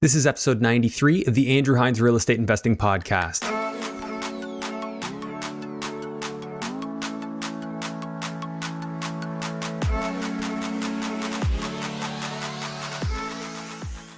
This is episode 93 of the Andrew Hines Real Estate Investing Podcast.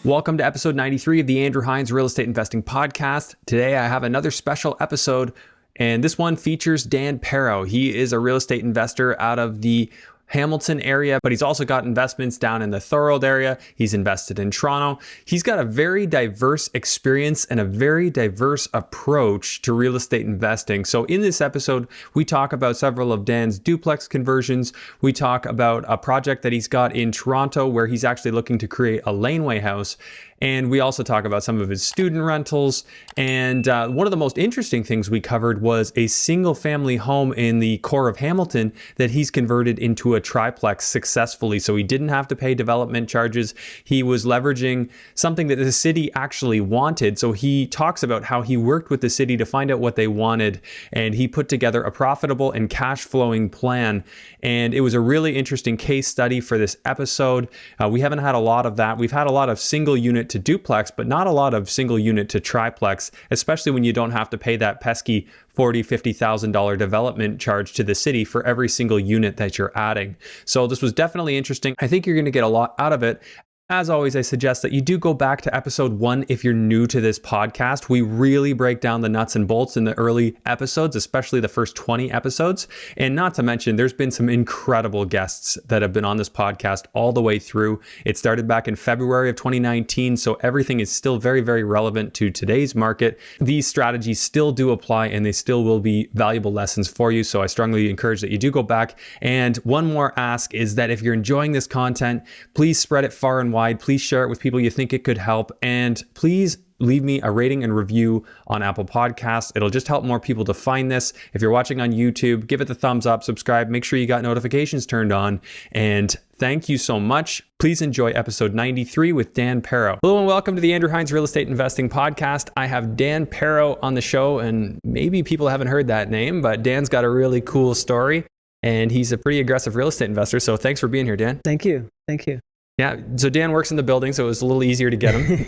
Welcome to episode 93 of the Andrew Hines Real Estate Investing Podcast. Today I have another special episode, and this one features Dan Pero. He is a real estate investor out of the Hamilton area, but he's also got investments down in the Thorold area. He's invested in Toronto. He's got a very diverse experience and a very diverse approach to real estate investing. So in this episode, we talk about several of Dan's duplex conversions. We talk about a project that he's got in Toronto where he's actually looking to create a laneway house. And we also talk about some of his student rentals. And one of the most interesting things we covered was a single family home in the core of Hamilton that he's converted into a triplex successfully. So he didn't have to pay development charges. He was leveraging something that the city actually wanted. So he talks about how he worked with the city to find out what they wanted. And he put together a profitable and cash flowing plan. And it was a really interesting case study for this episode. We haven't had a lot of that. We've had a lot of single unit to duplex, but not a lot of single unit to triplex, especially when you don't have to pay that pesky $40,000, $50,000 development charge to the city for every single unit that you're adding. So this was definitely interesting. I think you're going to get a lot out of it. As always, I suggest that you do go back to episode 1 if you're new to this podcast. We really break down the nuts and bolts in the early episodes, especially the first 20 episodes. And not to mention, there's been some incredible guests that have been on this podcast all the way through. It started back in February of 2019, so everything is still very, very relevant to today's market. These strategies still do apply and they still will be valuable lessons for you. So I strongly encourage that you do go back. And one more ask is that if you're enjoying this content, please spread it far and wide. Please share it with people you think it could help. And please leave me a rating and review on Apple Podcasts. It'll just help more people to find this. If you're watching on YouTube, give it the thumbs up, subscribe, make sure you got notifications turned on. And thank you so much. Please enjoy episode 93 with Dan Pero. Hello and welcome to the Andrew Hines Real Estate Investing Podcast. I have Dan Pero on the show, and maybe people haven't heard that name, but Dan's got a really cool story and he's a pretty aggressive real estate investor. So thanks for being here, Dan. Thank you. Thank you. Yeah, so Dan works in the building, so it was a little easier to get him.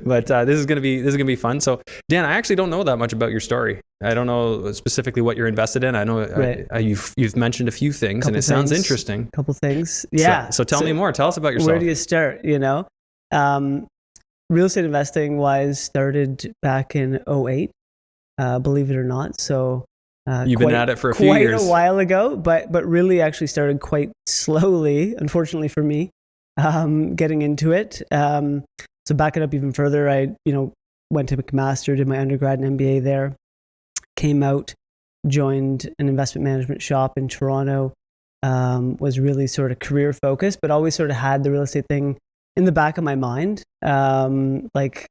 But this is gonna be fun. So Dan, I actually don't know that much about your story. I don't know specifically what you're invested in. I know right. You've mentioned a few things, and it sounds interesting. Couple things, yeah. So tell me more. Tell us about yourself. Where do you start? Real estate investing wise started back in 2008, believe it or not. So. You've been at it for a few years. Quite a while ago, but really actually started quite slowly, unfortunately for me, getting into it. So back it up even further, I went to McMaster, did my undergrad and MBA there, came out, joined an investment management shop in Toronto, was really sort of career focused, but always sort of had the real estate thing in the back of my mind, like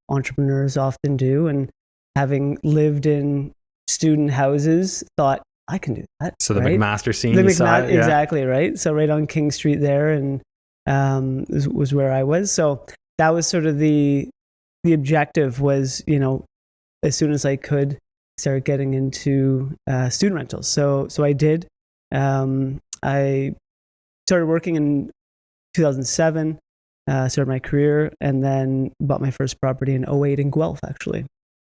entrepreneurs often do, and having lived in student houses, thought I can do that. So the right? McMaster scene, exactly right. So right on King Street there, and was where I was. So that was sort of the objective was as soon as I could start getting into student rentals. So I did. I started working in 2007. Started my career, and then bought my first property in 2008 in Guelph, actually.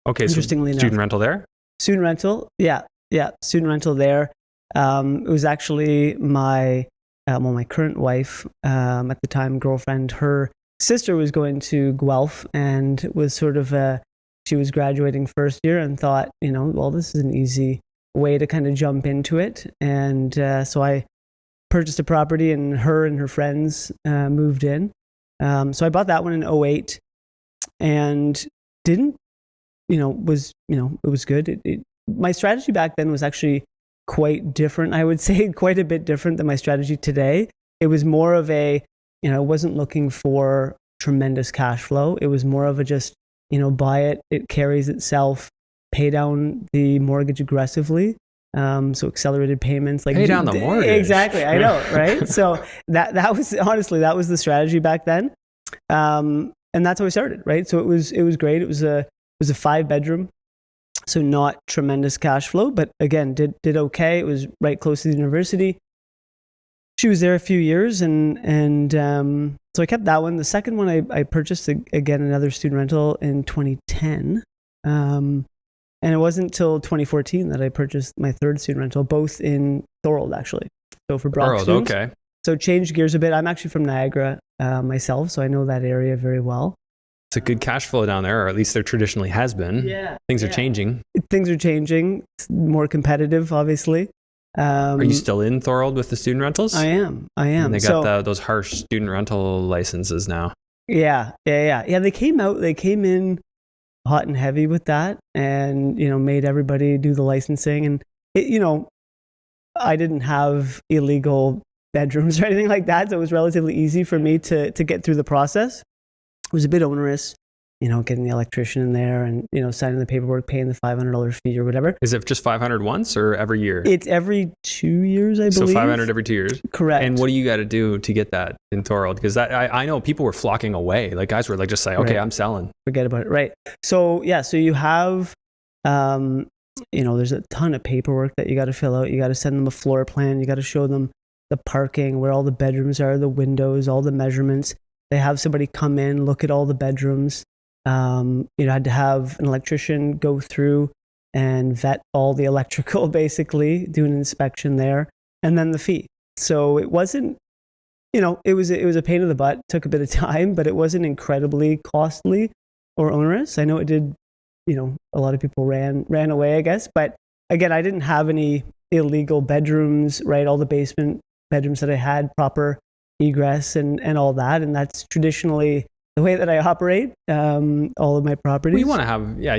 Okay, interestingly so student enough. rental there. Student rental, yeah, student rental there. It was actually my current wife, at the time, girlfriend. Her sister was going to Guelph and was sort of she was graduating first year and thought, well, this is an easy way to kind of jump into it. And so I purchased a property, and her friends moved in. So I bought that one in 2008, and didn't. It was good. My strategy back then was actually quite different. I would say quite a bit different than my strategy today. It was more of I wasn't looking for tremendous cash flow. It was more of a just, buy it, it carries itself, pay down the mortgage aggressively. So accelerated payments, like pay down the mortgage. Exactly. I know. Right. So that was honestly, that was the strategy back then. And that's how we started. Right. So it was great. It was a 5-bedroom, so not tremendous cash flow, but again, did okay. It was right close to the university. she was there a few years, and so I kept that one. The second one I purchased again another student rental in 2010, and it wasn't until 2014 that I purchased my third student rental, both in Thorold actually. So for Brock students. Okay. So changed gears a bit. I'm actually from Niagara myself, so I know that area very well. It's a good cash flow down there, or at least there traditionally has been. Yeah. Things are changing. Things are changing. It's more competitive, obviously. Are you still in Thorold with the student rentals? I am. And they got those harsh student rental licenses now. Yeah. They came in hot and heavy with that, and made everybody do the licensing. And I didn't have illegal bedrooms or anything like that, so it was relatively easy for me to get through the process. It was a bit onerous, getting the electrician in there and signing the paperwork, paying the $500 fee or whatever. Is it just $500 once or every year? It's every 2 years, I believe. So $500 every 2 years. Correct. And what do you got to do to get that in Thorold? Because I know people were flocking away. Like guys were like, just say, okay, right. I'm selling. Forget about it. Right. So yeah, so you have, there's a ton of paperwork that you got to fill out. You got to send them a floor plan. You got to show them the parking, where all the bedrooms are, the windows, all the measurements. They have somebody come in, look at all the bedrooms. Had to have an electrician go through and vet all the electrical, basically, do an inspection there, and then the fee. So it wasn't, it was a pain in the butt, took a bit of time, but it wasn't incredibly costly or onerous. I know it did, a lot of people ran away, I guess. But again, I didn't have any illegal bedrooms, right? All the basement bedrooms that I had, proper egress and all that. And that's traditionally the way that I operate all of my properties. Well, you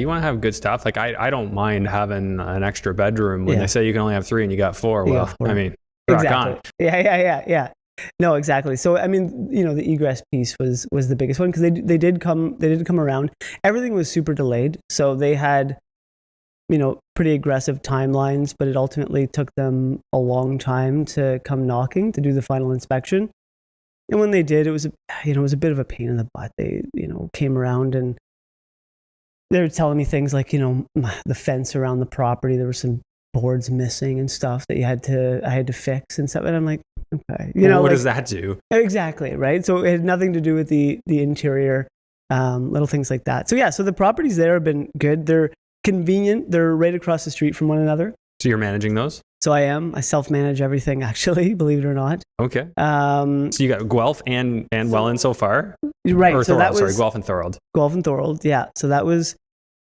want to have good stuff. Like I don't mind having an extra bedroom when they say you can only have 3 and you got 4. Well, I mean, rock on. Yeah. No, exactly. So I mean, the egress piece was the biggest one, because they did come around. Everything was super delayed, so they had pretty aggressive timelines, but it ultimately took them a long time to come knocking to do the final inspection. And when they did, it was a bit of a pain in the butt. They came around and they were telling me things like the fence around the property, there were some boards missing and stuff that I had to fix and stuff. And I'm like, okay, what does that do? Exactly, right? So it had nothing to do with the interior, little things like that. So yeah, so the properties there have been good. They're convenient. They're right across the street from one another. So you're managing those? So I self-manage everything, actually, believe it or not. Okay. So you got Guelph and Welland so far? Right. Or so Thorold, sorry, Guelph and Thorold. Guelph and Thorold, yeah. So that was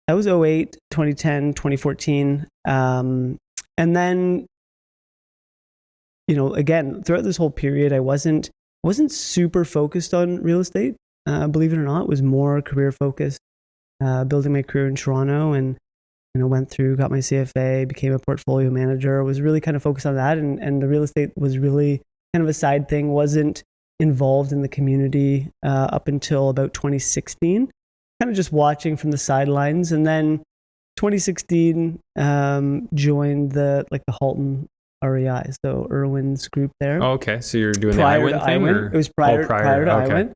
2008, 2010, 2014. And then, again, throughout this whole period, I wasn't super focused on real estate. Believe it or not, it was more career focused, building my career in Toronto, and went through, got my CFA, became a portfolio manager, was really kind of focused on that. And the real estate was really kind of a side thing, wasn't involved in the community up until about 2016, kind of just watching from the sidelines. And then 2016, joined the Halton REI, so Irwin's group there. Oh, okay. So you're doing the IWIN thing? It was prior to okay.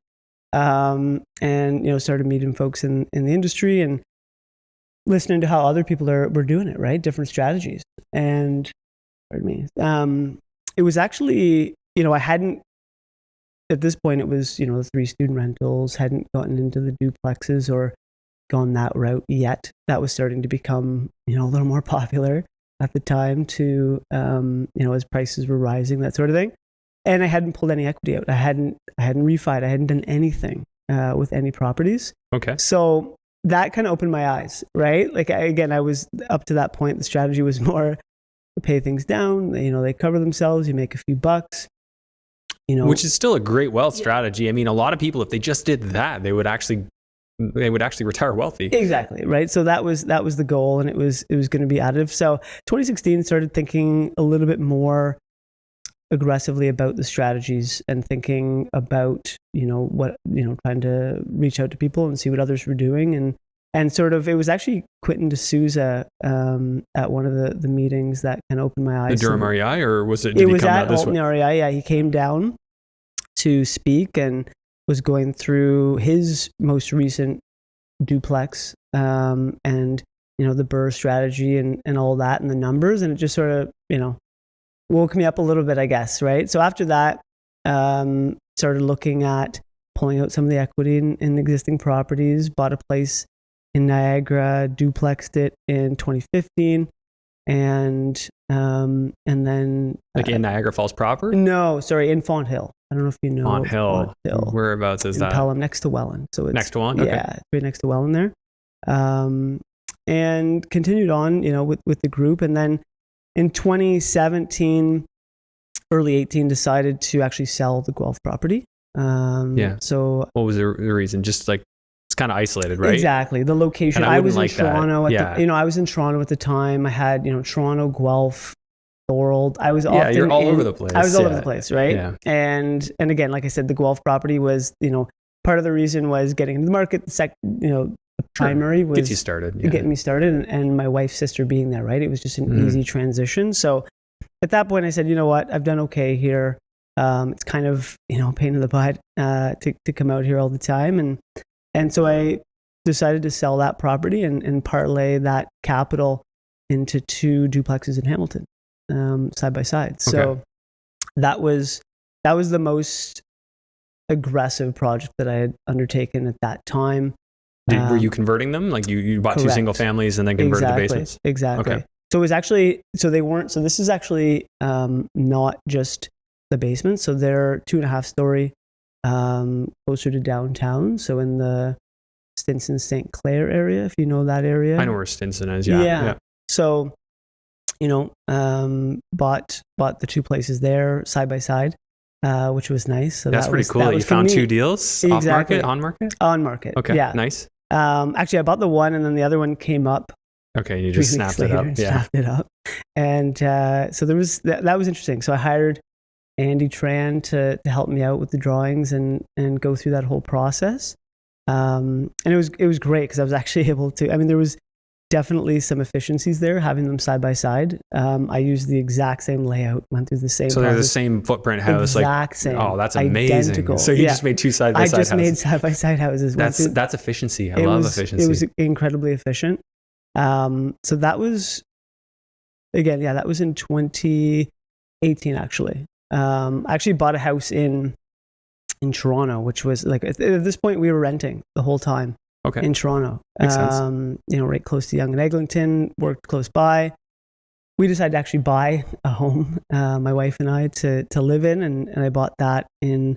IWIN. And, started meeting folks in the industry and listening to how other people were doing it, right? Different strategies. And, pardon me, it was actually, I hadn't, at this point, it was, the 3 student rentals, hadn't gotten into the duplexes or gone that route yet. That was starting to become, a little more popular at the time too, as prices were rising, that sort of thing. And I hadn't pulled any equity out. I hadn't refied. I hadn't done anything with any properties. Okay. So that kind of opened my eyes, right? I was up to that point, the strategy was more pay things down. They cover themselves. You make a few bucks. Which is still a great wealth strategy. I mean, a lot of people, if they just did that, they would actually retire wealthy. Exactly, right? So that was the goal, and it was going to be additive. So 2016 started thinking a little bit more aggressively about the strategies and thinking about trying to reach out to people and see what others were doing, and sort of, it was actually Quentin D'Souza at one of the meetings that kind of opened my eyes. The Durham REI, or was it? It was at Halton REI. Yeah, he came down to speak and was going through his most recent duplex and the burr strategy and all that and the numbers, and it just sort of woke me up a little bit, I guess, right? So after that, started looking at pulling out some of the equity in existing properties, bought a place in Niagara, duplexed it in 2015, and then Like in Niagara Falls proper? No, sorry, in Font Hill. I don't know if you know Font Hill. Font Hill. Whereabouts is in that? Pelham, next to Welland. So it's Next to Welland? Okay. Yeah, right next to Welland there. And continued on, with the group, and then in 2017, early 18, decided to actually sell the Guelph property. So what was the reason? Just like it's kind of isolated, right? Exactly, the location. And I was in like Toronto. that. I was in Toronto at the time. I had Toronto, Guelph, Thorold. I was often you're all over the place. I was all over the place, right? Yeah. And again, like I said, the Guelph property was part of the reason was getting into the market. The primary was gets you started, getting me started, and my wife's sister being there, right? It was just an easy transition. So at that point, I said, you know what, I've done okay here. It's kind of pain in the butt to come out here all the time, and so I decided to sell that property and parlay that capital into 2 duplexes in Hamilton, side by side. So that was the most aggressive project that I had undertaken at that time. Were you converting them? Like you bought correct. 2 single families and then converted the basements? Exactly. Okay. So it was actually, this is actually not just the basement. So they're 2.5 story, closer to downtown. So in the Stinson St. Clair area, if you know that area. I know where Stinson is. Yeah. So, bought the 2 places there side by side, which was nice. So that's pretty cool. You found 2 deals off market, on market? On market. Okay. Yeah. Nice. Actually, I bought the one, and then the other one came up. Okay, you just snapped it up. Snapped it up, and so there was that was interesting. So I hired Andy Tran to help me out with the drawings and go through that whole process. And it was great because I was actually able to. I mean, there was definitely some efficiencies there having them side by side. I used the exact same layout, went through the same. So they're the same footprint house, exact same. Oh, that's amazing! Identical. So you just made 2 side by side houses. I just made side by side houses. That's efficiency. I love efficiency. It was incredibly efficient. So that was, again, that was in 2018 actually. I actually bought a house in Toronto, which was like, at this point we were renting the whole time. Okay. In Toronto. Makes sense. Right close to Yonge and Eglinton, worked close by. We decided to actually buy a home, my wife and I, to live in, and I bought that in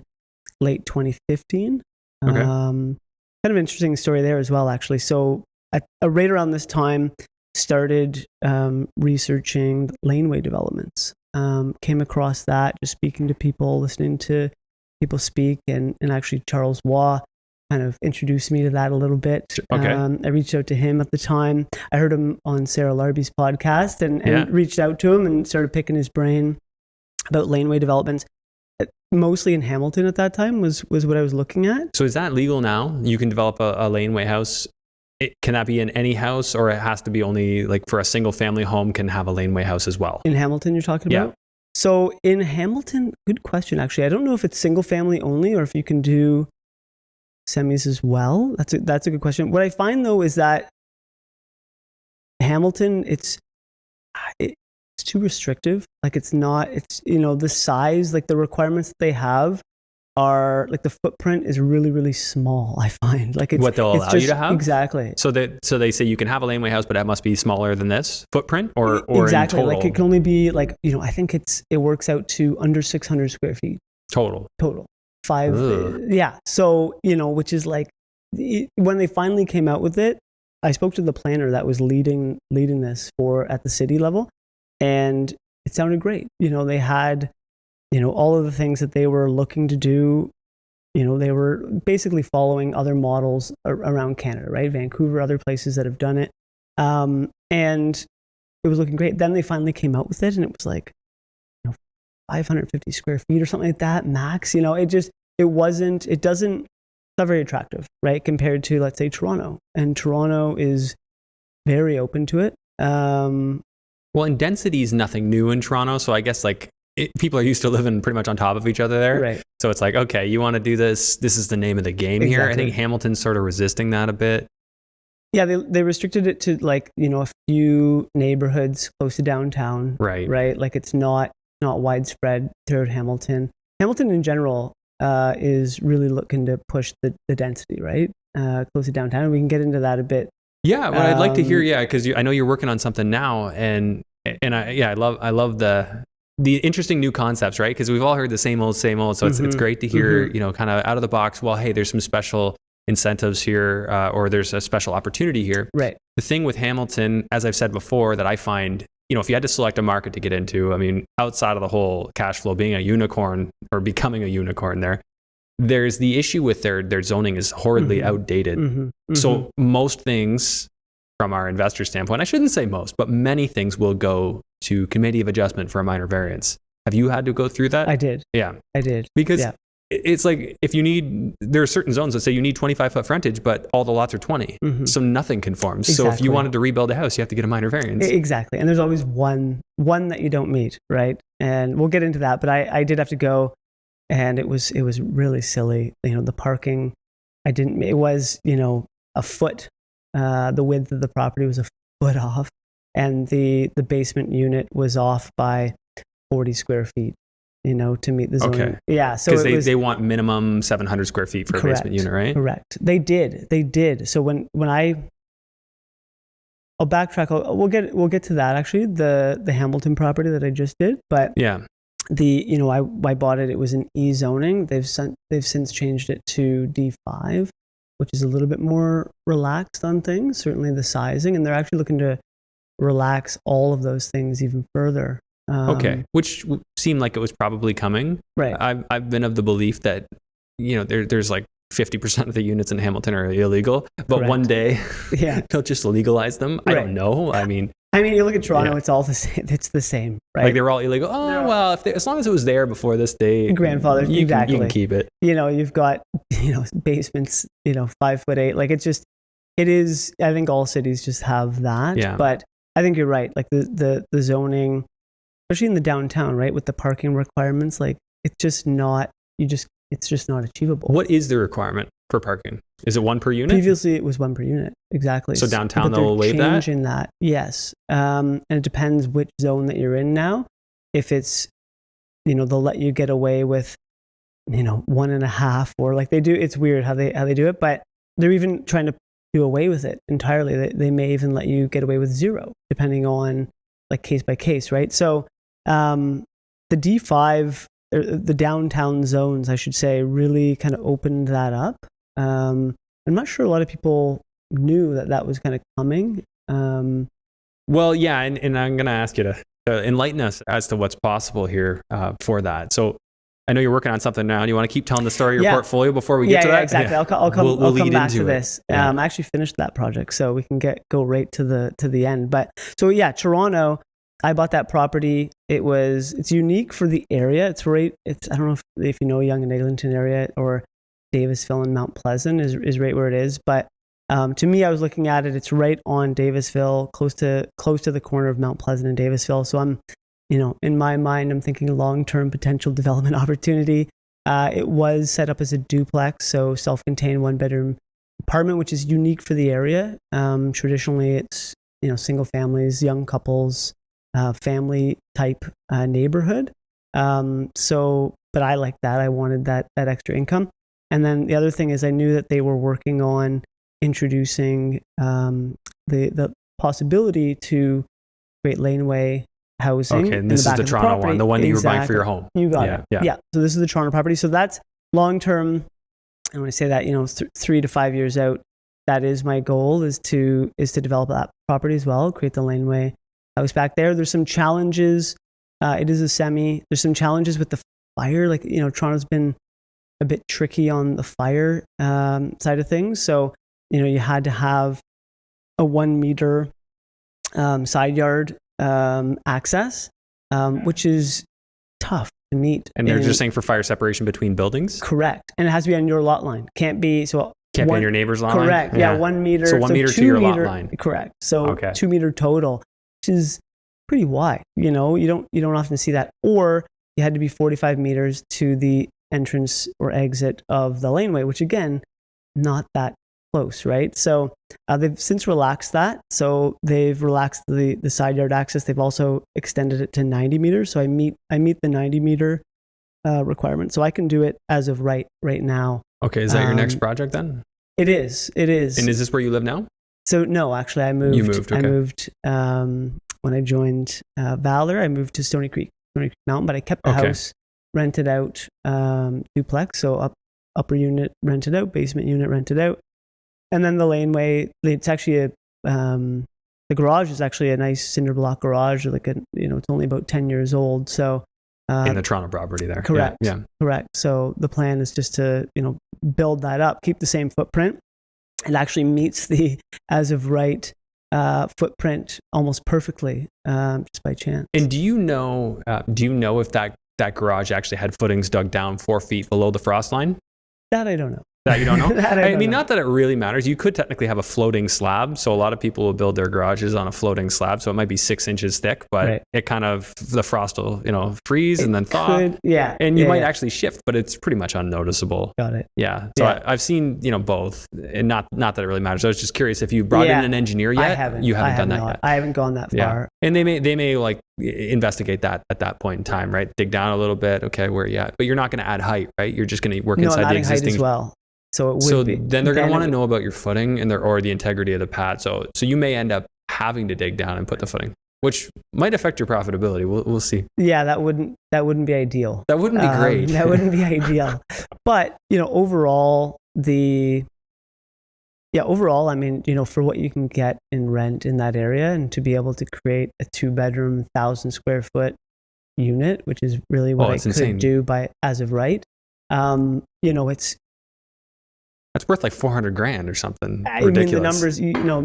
late 2015. Okay. Kind of interesting story there as well, actually. So right around this time, started researching laneway developments. Came across that, just speaking to people, listening to people speak, and actually Charles Waugh kind of introduced me to that a little bit. Okay. I reached out to him at the time. I heard him on Sarah Larby's podcast and reached out to him and started picking his brain about laneway developments. Mostly in Hamilton at that time was what I was looking at. So is that legal now? You can develop a laneway house. Can that be in any house, or it has to be only like for a single family home can have a laneway house as well? In Hamilton you're talking about? Yeah. So in Hamilton, good question actually. I don't know if it's single family only or if you can do semis as well. That's a good question. What I find though is that Hamilton, it's too restrictive. Like it's the size, like the requirements that they have are like the footprint is really, really small. I find like what they'll allow you to have. Exactly. So they say you can have a laneway house, but it must be smaller than this footprint, or exactly. In total? Like it can only be like I think it works out to under 600 square feet total. 5. Ugh. Yeah. So which is like when they finally came out with it, I spoke to the planner that was leading this at the city level, and it sounded great. They had all of the things that they were looking to do. They were basically following other models around Canada, right? Vancouver, other places that have done it. And it was looking great. Then they finally came out with it, and it was like 550 square feet or something like that max. It's not very attractive, right? Compared to, let's say, Toronto. And Toronto is very open to it. Well, and density is nothing new in Toronto. So I guess people are used to living pretty much on top of each other there. Right. So it's like, okay, you want to do this. This is the name of the game here. I think Hamilton's sort of resisting that a bit. Yeah, they restricted it to a few neighborhoods close to downtown. Right. Right. Like it's not not widespread throughout Hamilton. Hamilton in general is really looking to push the density, right? Close to downtown. We can get into that a bit. Yeah, what I'd like to hear, because I know you're working on something now, and I love the interesting new concepts, right? Because we've all heard the same old. So it's great to hear, kind of out of the box. Well, hey, there's some special incentives here, or there's a special opportunity here. Right. The thing with Hamilton, as I've said before, that I find, if you had to select a market to get into, I mean, outside of the whole cash flow being a unicorn or becoming a unicorn there's the issue with their zoning is horridly outdated. So most things from our investor standpoint, I shouldn't say most, but many things will go to committee of adjustment for a minor variance. Have you had to go through that? I did. Yeah. I did. Because it's like there are certain zones that say you need 25-foot frontage, but all the lots are 20. So nothing conforms. Exactly. So if you wanted to rebuild a house, you have to get a minor variance. Exactly. And there's always one that you don't meet, right? And we'll get into that, but I did have to go, and it was really silly. The parking, it was, a foot. The width of the property was a foot off, and the basement unit was off by 40 square feet, to meet the zoning. Okay. Yeah. So because they want minimum 700 square feet for a basement unit, right? Correct. They did. So when I'll backtrack. We'll get to that actually. The Hamilton property that I just did, but yeah. I bought it. It was an E zoning. They've since changed it to D5, which is a little bit more relaxed on things. Certainly the sizing, and they're actually looking to relax all of those things even further. Okay, which seemed like it was probably coming. Right. I've been of the belief that there's like 50% of the units in Hamilton are illegal, but Correct. One day yeah. they'll just legalize them. Right. I don't know. I mean, you look at Toronto, it's all the same. It's the same, right? Like they were all illegal. Oh, well, as long as it was there before this date, grandfather, you exactly. can keep it. You've got, basements, 5'8". Like it is, I think all cities just have that. Yeah. But I think you're right. Like the zoning, especially in the downtown, right? With the parking requirements, like it's just not achievable. What is the requirement for parking? Is it one per unit? Previously, it was one per unit. Exactly. So downtown, they'll waive that? Changing that, yes. And it depends which zone that you're in now. If it's, they'll let you get away with, 1.5, or like they do. It's weird how they do it, but they're even trying to do away with it entirely. They may even let you get away with 0, depending on like case by case, right? So the D5, the downtown zones, I should say, really kind of opened that up. I'm not sure a lot of people knew that was kind of coming. Well, yeah, and I'm going to ask you to enlighten us as to what's possible here for that. So I know you're working on something now. Do you want to keep telling the story of your portfolio before we get to that? Yeah, exactly. Yeah. I'll come back to this. Yeah. I actually finished that project, so we can go right to the end. But so yeah, Toronto, I bought that property. It's unique for the area. I don't know if you know Yonge and Eglinton area, or Davisville and Mount Pleasant is right where it is. But to me, I was looking at it. It's right on Davisville, close to the corner of Mount Pleasant and Davisville. So I'm, in my mind, I'm thinking long-term potential development opportunity. It was set up as a duplex, so self-contained 1-bedroom apartment, which is unique for the area. Traditionally, it's single families, young couples, family type neighborhood. But I like that. I wanted that extra income. And then the other thing is I knew that they were working on introducing the possibility to create laneway housing. Okay, and this is the Toronto one, the one that you were buying for your home. You got it. Yeah. So this is the Toronto property. So that's long term. And when I say that, 3 to 5 years out, that is my goal, is to develop that property as well, create the laneway house back there. There's some challenges. It is a semi. There's some challenges with the fire. Like, Toronto's been a bit tricky on the fire side of things. So, you had to have a 1 meter side yard access, which is tough to meet. And they're just saying for fire separation between buildings? Correct. And it has to be on your lot line. Can't be on your neighbor's lot line? Correct. Yeah, 1 meter. So 1 meter to your lot line. Correct. So 2 meter total, which is pretty wide. You don't often see that. Or you had to be 45 meters to the entrance or exit of the laneway, which again, not that close, right? So they've since relaxed that. So they've relaxed the side yard access. They've also extended it to 90 meters. So I meet the 90 meter requirement. So I can do it as of right now. Okay, is that your next project then? It is. And is this where you live now? So no, actually I moved. You moved, okay. I moved when I joined Valor, I moved to Stony Creek Mountain, but I kept the house, rented out, duplex. So upper unit rented out, basement unit rented out. And then the laneway, it's actually the garage is actually a nice cinder block garage, it's only about 10 years old. So in the Toronto property there. Correct. Yeah. Correct. So the plan is just to, build that up, keep the same footprint. It actually meets the as of right footprint almost perfectly, just by chance. And do you know if that garage actually had footings dug down 4 feet below the frost line? That I don't know. That you don't know? I mean, not that it really matters. You could technically have a floating slab. So a lot of people will build their garages on a floating slab. So it might be 6 inches thick, but it kind of, the frost will, freeze and then thaw. And you might actually shift, but it's pretty much unnoticeable. Got it. Yeah. So I've seen, both, and not that it really matters. I was just curious if you brought in an engineer yet. I haven't. You haven't done that yet. I haven't gone that far. And they may like investigate that at that point in time, right? Dig down a little bit. Okay, where are you at? But you're not going to add height, right? You're just going to work inside the existing. Height as well. So it would be. Then they're going to want to know about your footing or the integrity of the pad. So you may end up having to dig down and put the footing, which might affect your profitability. We'll see. Yeah, that wouldn't be ideal. That wouldn't be great. That wouldn't be ideal. But overall, I mean, for what you can get in rent in that area, and to be able to create a 2-bedroom, 1,000 square foot unit, which is really what I could do by as of right. That's worth like $400,000 or something. Ridiculous. I mean, the numbers,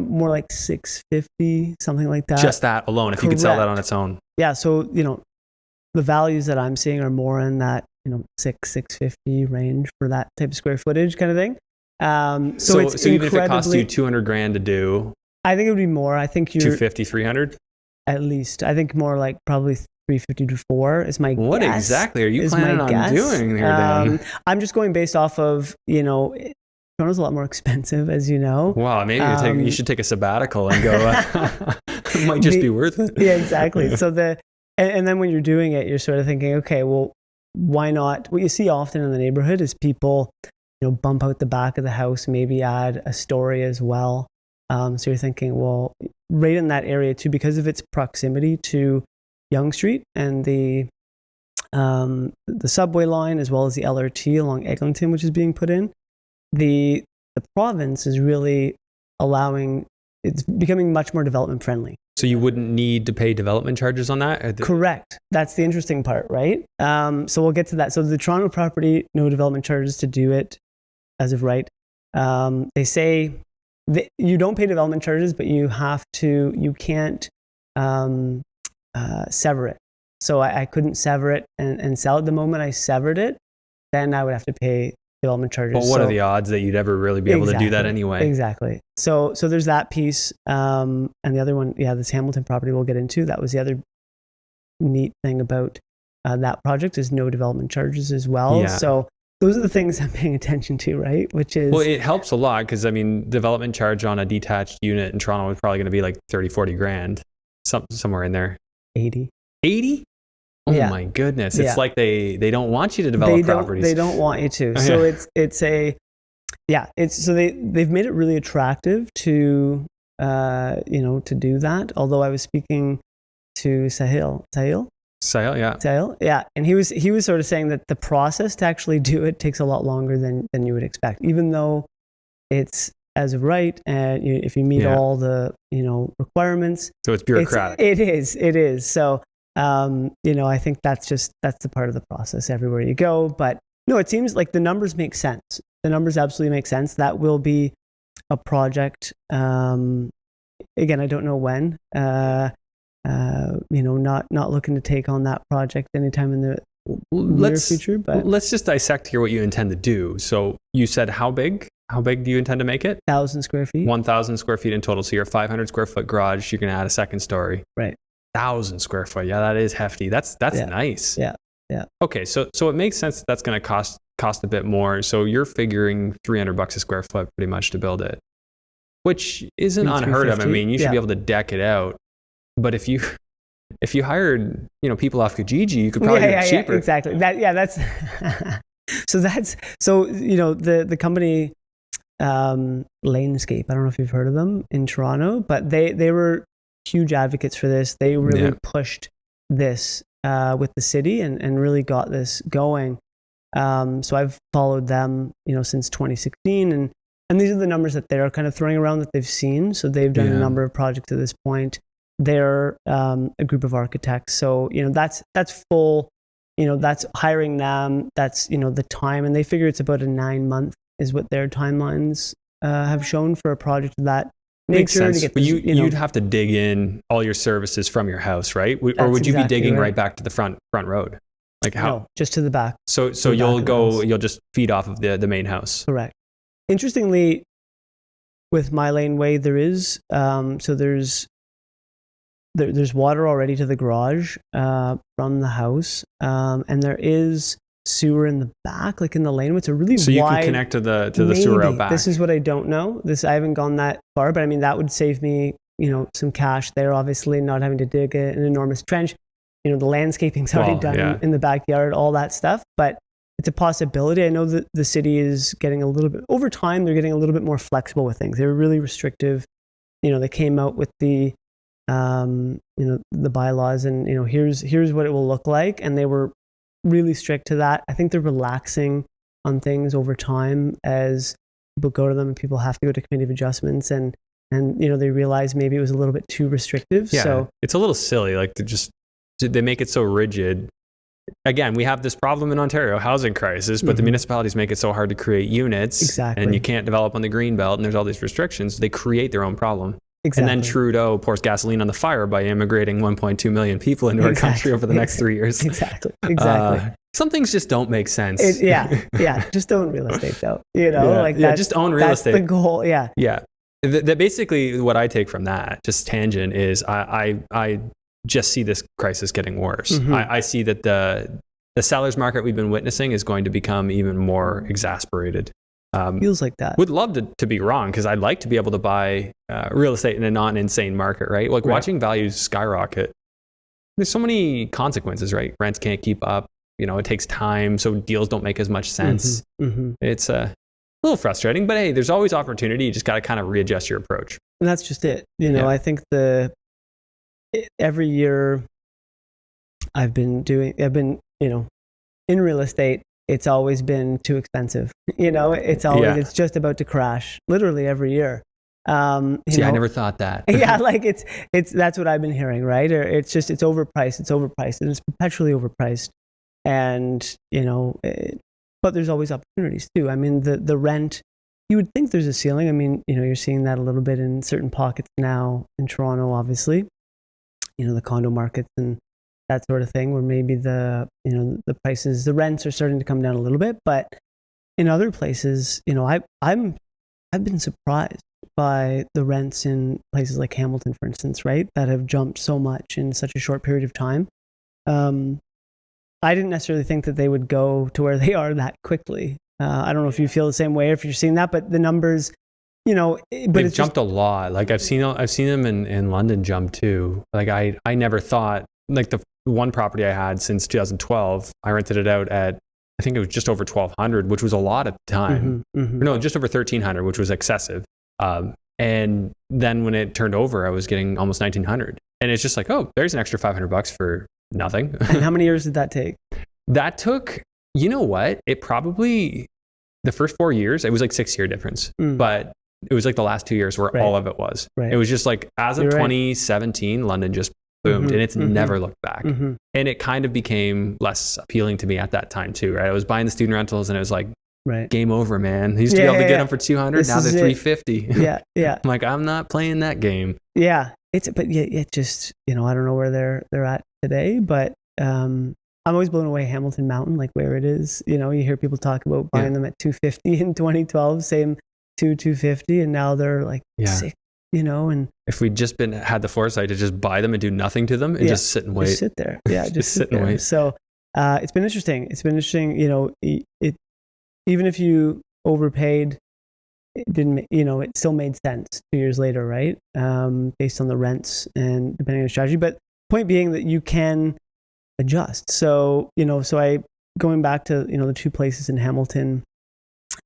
more like $650,000, something like that. Just that alone, if you could sell that on its own. Yeah. So, the values that I'm seeing are more in that, $650,000 range for that type of square footage kind of thing. So even if it costs you $200,000 to do, I think it would be more. I think you're $250,000, $300,000 at least. I think more like probably $350,000 to $400,000 is my guess. What exactly are you planning on doing there, Dan? I'm just going based off of Toronto's a lot more expensive, as you know. Wow, maybe you should take a sabbatical and go. It might just be worth it. Yeah, exactly. So and then when you're doing it, you're sort of thinking, okay, well, why not? What you see often in the neighborhood is people, bump out the back of the house, maybe add a story as well. So you're thinking, well, right in that area too, because of its proximity to Yonge Street and the subway line, as well as the LRT along Eglinton, which is being put in. The province is really it's becoming much more development friendly. So you wouldn't need to pay development charges on that? Correct. That's the interesting part, right? So we'll get to that. So the Toronto property, no development charges to do it as of right. They say you don't pay development charges, but you can't sever it. So I couldn't sever it and sell it. The moment I severed it, then I would have to pay development charges. Well, what are the odds that you'd ever really be able to do that anyway? Exactly. So there's that piece. And the other one, this Hamilton property we'll get into. That was the other neat thing about that project is no development charges as well. Yeah. So those are the things I'm paying attention to, right? Which is... Well, it helps a lot because, development charge on a detached unit in Toronto is probably going to be like 30, 40 grand, somewhere in there. 80. 80? Oh my goodness. It's like they don't want you to develop properties. They don't want you to. So they've made it really attractive to do that. Although I was speaking to Sahil, and he was sort of saying that the process to actually do it takes a lot longer than you would expect, even though it's as of right, and if you meet all the requirements. So it's bureaucratic. It is. So I think that's the part of the process everywhere you go. But no, it seems like the numbers make sense. The numbers absolutely make sense. That will be a project. Again, I don't know when. Not looking to take on that project anytime in the near future. But let's just dissect here what you intend to do. So you said how big? How big do you intend to make it? 1,000 square feet. 1,000 square feet in total. So your 500 square foot garage, you're going to add a second story. Right. 1,000 square foot. Yeah, that is hefty. That's nice. Yeah. Okay, so it makes sense that's going to cost cost a bit more. So you're figuring $300 a square foot pretty much to build it, which isn't unheard of. I mean, you should be able to deck it out. But if you hired, people off Kijiji, you could probably do it cheaper. Yeah, exactly. That's so the company Lanescape, I don't know if you've heard of them in Toronto, but they were huge advocates for this. They really pushed this with the city and really got this going. So I've followed them, since 2016, and these are the numbers that they're kind of throwing around that they've seen. So they've done a number of projects to this point. They're a group of architects. So, that's full, that's hiring them. That's, the time. And they figure it's about a 9-month is what their timelines have shown for a project of that Makes nature. sense. To get But this, you'd have to dig in all your services from your house, right? Or would you be digging right back to the front road? Like how? No, just to the back. So you'll just feed off of the main house. Correct. Interestingly, with my laneway, there is, there's water already to the garage from the house, and there is sewer in the back, like in the laneway. It's a really so you wide, can connect to the sewer out back. This is what I don't know. I haven't gone that far, but I mean that would save me, some cash there. Obviously, not having to dig an enormous trench. The landscaping's already done in the backyard, all that stuff. But it's a possibility. I know that the city is getting a little bit over time. They're getting a little bit more flexible with things. They were really restrictive. They came out with the bylaws, and here's what it will look like, and they were really strict to that. I think they're relaxing on things over time as people go to them and people have to go to committee of adjustments, and they realize maybe it was a little bit too restrictive. Yeah, so it's a little silly. Like they make it so rigid. Again, we have this problem in Ontario, housing crisis, but the municipalities make it so hard to create units. Exactly. And you can't develop on the green belt, and there's all these restrictions. They create their own problem. Exactly. And then Trudeau pours gasoline on the fire by immigrating 1.2 million people into our country over the next 3 years. Exactly. Some things just don't make sense. Just own real estate though. Just own real estate. That's the goal. Yeah. That basically what I take from that, just tangent, is I just see this crisis getting worse. I see that the seller's market we've been witnessing is going to become even more exasperated. Feels like that. Would love to be wrong, because I'd like to be able to buy real estate in a non-insane market, right? Like watching values skyrocket. There's so many consequences, right? Rents can't keep up. It takes time, so deals don't make as much sense. It's a little frustrating, but hey, there's always opportunity. You just got to kind of readjust your approach. And that's just it. I think every year I've been in real estate, it's always been too expensive. It's just about to crash literally every year. I never thought that. Like it's that's what I've been hearing, right? Or it's overpriced, and it's perpetually overpriced. And but there's always opportunities too. I mean, the rent, you would think there's a ceiling. I mean, you're seeing that a little bit in certain pockets now in Toronto, obviously. The condo markets and that sort of thing, where maybe the prices, the rents are starting to come down a little bit. But in other places, I've been surprised by the rents in places like Hamilton, for instance, right, that have jumped so much in such a short period of time. I didn't necessarily think that they would go to where they are that quickly. I don't know if you feel the same way or if you're seeing that, but the numbers, but they've jumped a lot. Like I've seen them in London jump too. Like I never thought, like the one property I had since 2012, I rented it out at, I think it was just over 1,200, which was a lot at the time. No, just over 1,300, which was excessive. And then when it turned over, I was getting almost 1,900. And it's just like, oh, there's an extra $500 for nothing. And how many years did that take? That took, it probably, the first 4 years, it was like 6-year difference. But it was like the last 2 years where all of it was. Right. It was just like, as of 2017, London just boomed, and it's never looked back. And it kind of became less appealing to me at that time too, right? I was buying the student rentals and it was like, game over, man. I used to be able to get them for 200. Now they're 350. I'm like, I'm not playing that game. It just, I don't know where they're at today, but I'm always blown away Hamilton Mountain, like where it is. You hear people talk about buying them at 250 in 2012, same 250, and now they're like 6. And if we'd just had the foresight to just buy them and do nothing to them and just sit and wait. Just sit there. Yeah, just sit and wait. So it's been interesting. even if you overpaid, it didn't, it still made sense 2 years later, right? Based on the rents and depending on the strategy. But point being that you can adjust. So, going back to, the two places in Hamilton,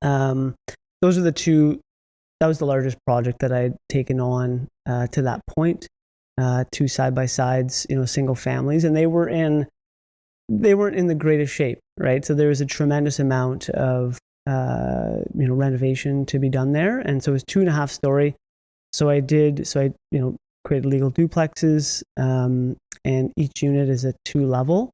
those are the two, that was the largest project that I'd taken on to that point. Two side-by-sides, single families, and they weren't in the greatest shape, right? So there was a tremendous amount of renovation to be done there, and so it was 2.5 story. So I created legal duplexes, and each unit is a 2-level,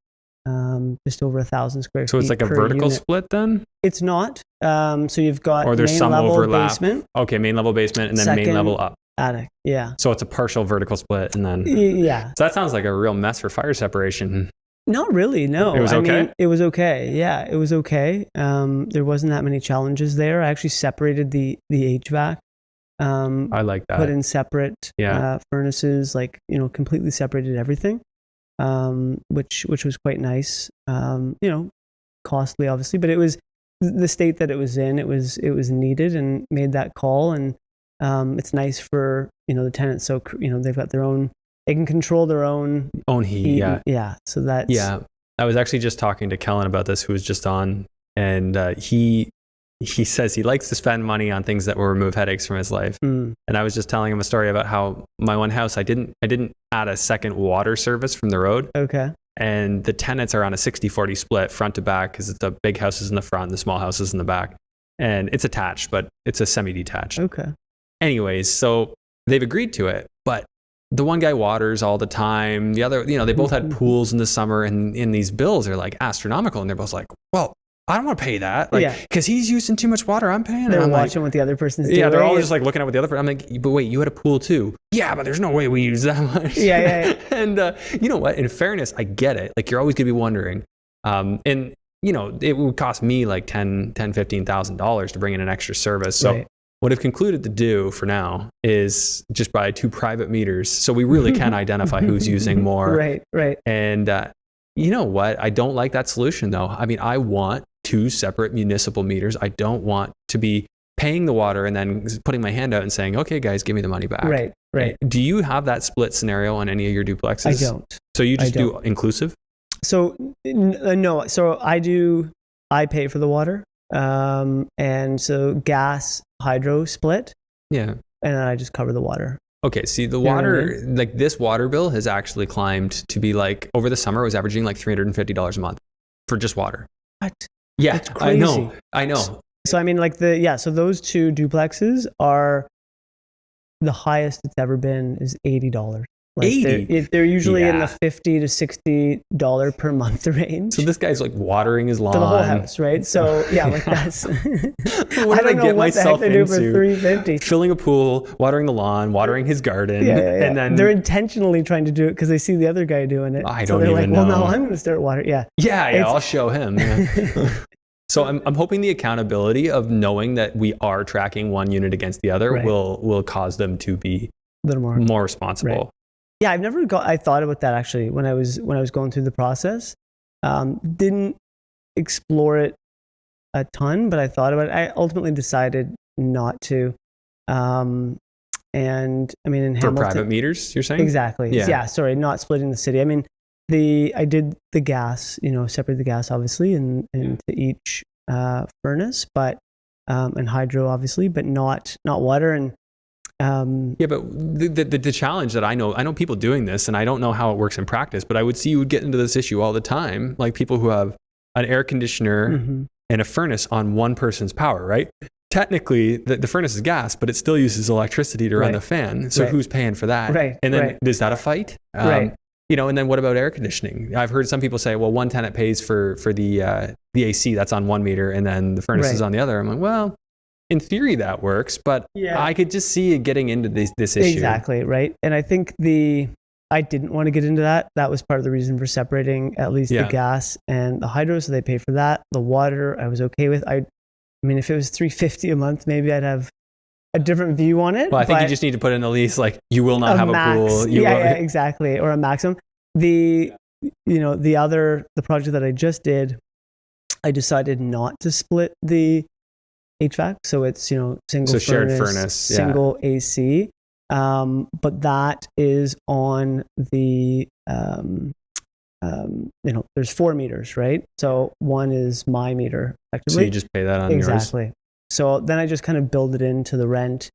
just over 1,000 square feet. So it's like a vertical unit. split then? It's not. So you've got or there's main some level overlap. basement. Okay, main level basement and then Second, main level up. Attic. Yeah. So it's a partial vertical split and then. Yeah. So that sounds like a real mess for fire separation. Not really, no. It was okay? I mean, it was okay. Yeah, it was okay. There wasn't that many challenges there. I actually separated the HVAC. I like that. Put in separate furnaces, completely separated everything, which was quite nice. Costly, obviously, but it was the state that it was in. It was needed, and made that call. And it's nice for the tenants. So they've got their own. They can control their own heat. Yeah. So that's I was actually just talking to Kellen about this, who was just on, and he says he likes to spend money on things that will remove headaches from his life. And I was just telling him a story about how my one house, I didn't add a second water service from the road. Okay. And the tenants are on a 60-40 split front to back, because the big house is in the front and the small house is in the back. And it's attached, but it's a semi-detached. Okay. Anyways, so they've agreed to it, but the one guy waters all the time. The other, they both had pools in the summer, and these bills are like astronomical. And they're both like, well, I don't want to pay that. Because he's using too much water. I'm paying it. They're watching what the other person's doing. Yeah, they're all just looking at what the other person. I'm like, but wait, you had a pool too. Yeah, but there's no way we use that much. Yeah. And you know what? In fairness, I get it. Like, you're always going to be wondering. And it would cost me like $15,000 to bring in an extra service. So what I've concluded to do for now is just buy 2 private meters, so we really can identify who's using more. Right. And you know what? I don't like that solution though. I mean, I want 2 separate municipal meters. I don't want to be paying the water and then putting my hand out and saying, okay, guys, give me the money back. Right. Do you have that split scenario on any of your duplexes? I don't. So you just do inclusive? So no. So I pay for the water. And so gas, hydro split. Yeah. And then I just cover the water. Okay. See, the water, like this water bill has actually climbed to be like, over the summer, it was averaging like $350 a month for just water. What? Yeah. That's crazy. I know. So I mean, so those 2 duplexes are, the highest it's ever been is $80. Like 80? They're usually in the $50 to $60 per month range. So this guy's like watering his lawn. For the whole house, right? So that's... What did I get myself into? For $350. Filling a pool, watering the lawn, watering his garden. Yeah. And then... They're intentionally trying to do it because they see the other guy doing it. I don't even know. Well, now I'm going to start watering. Yeah, I'll show him. Yeah. So I'm hoping the accountability of knowing that we are tracking one unit against the other will cause them to be a little more responsible. Right. Yeah, I thought about that actually when I was going through the process. Didn't explore it a ton, but I thought about it. I ultimately decided not to. And I mean, in Hamilton, for private meters, you're saying? Exactly. Yeah. Sorry, not splitting the city. I mean, I did the gas, separate the gas obviously into each furnace, but and hydro obviously, but not water. And but the challenge that I know people doing this, and I don't know how it works in practice, but I would see you would get into this issue all the time, like people who have an air conditioner and a furnace on one person's power, right? Technically, the furnace is gas, but it still uses electricity to run the fan. So who's paying for that? Right. And then is that a fight? Right. And then what about air conditioning? I've heard some people say, well, one tenant pays for the AC that's on one meter, and then the furnace is on the other. I'm like, well, in theory that works, but I could just see it getting into this issue. Exactly, right. And I think I didn't want to get into that. That was part of the reason for separating at least the gas and the hydro, so they pay for that. The water, I was okay with. I mean, if it was $350 a month, maybe I'd have a different view on it. Well, I think you just need to put in the lease, like, you will not have a pool. Yeah, exactly. Or a maximum. The project that I just did, I decided not to split the HVAC. So it's, single shared furnace, furnace, single AC. But that is on the, there's 4 meters, right? So one is my meter, effectively. So you just pay that on yours? Exactly. So then I just kind of build it into the rent.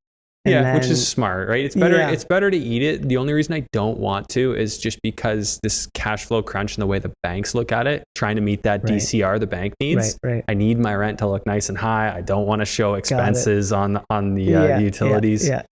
Which is smart, right? It's better. Yeah. It's better to eat it. The only reason I don't want to is just because this cash flow crunch and the way the banks look at it, trying to meet that DCR the bank needs. Right. I need my rent to look nice and high. I don't want to show expenses on the utilities. Yeah.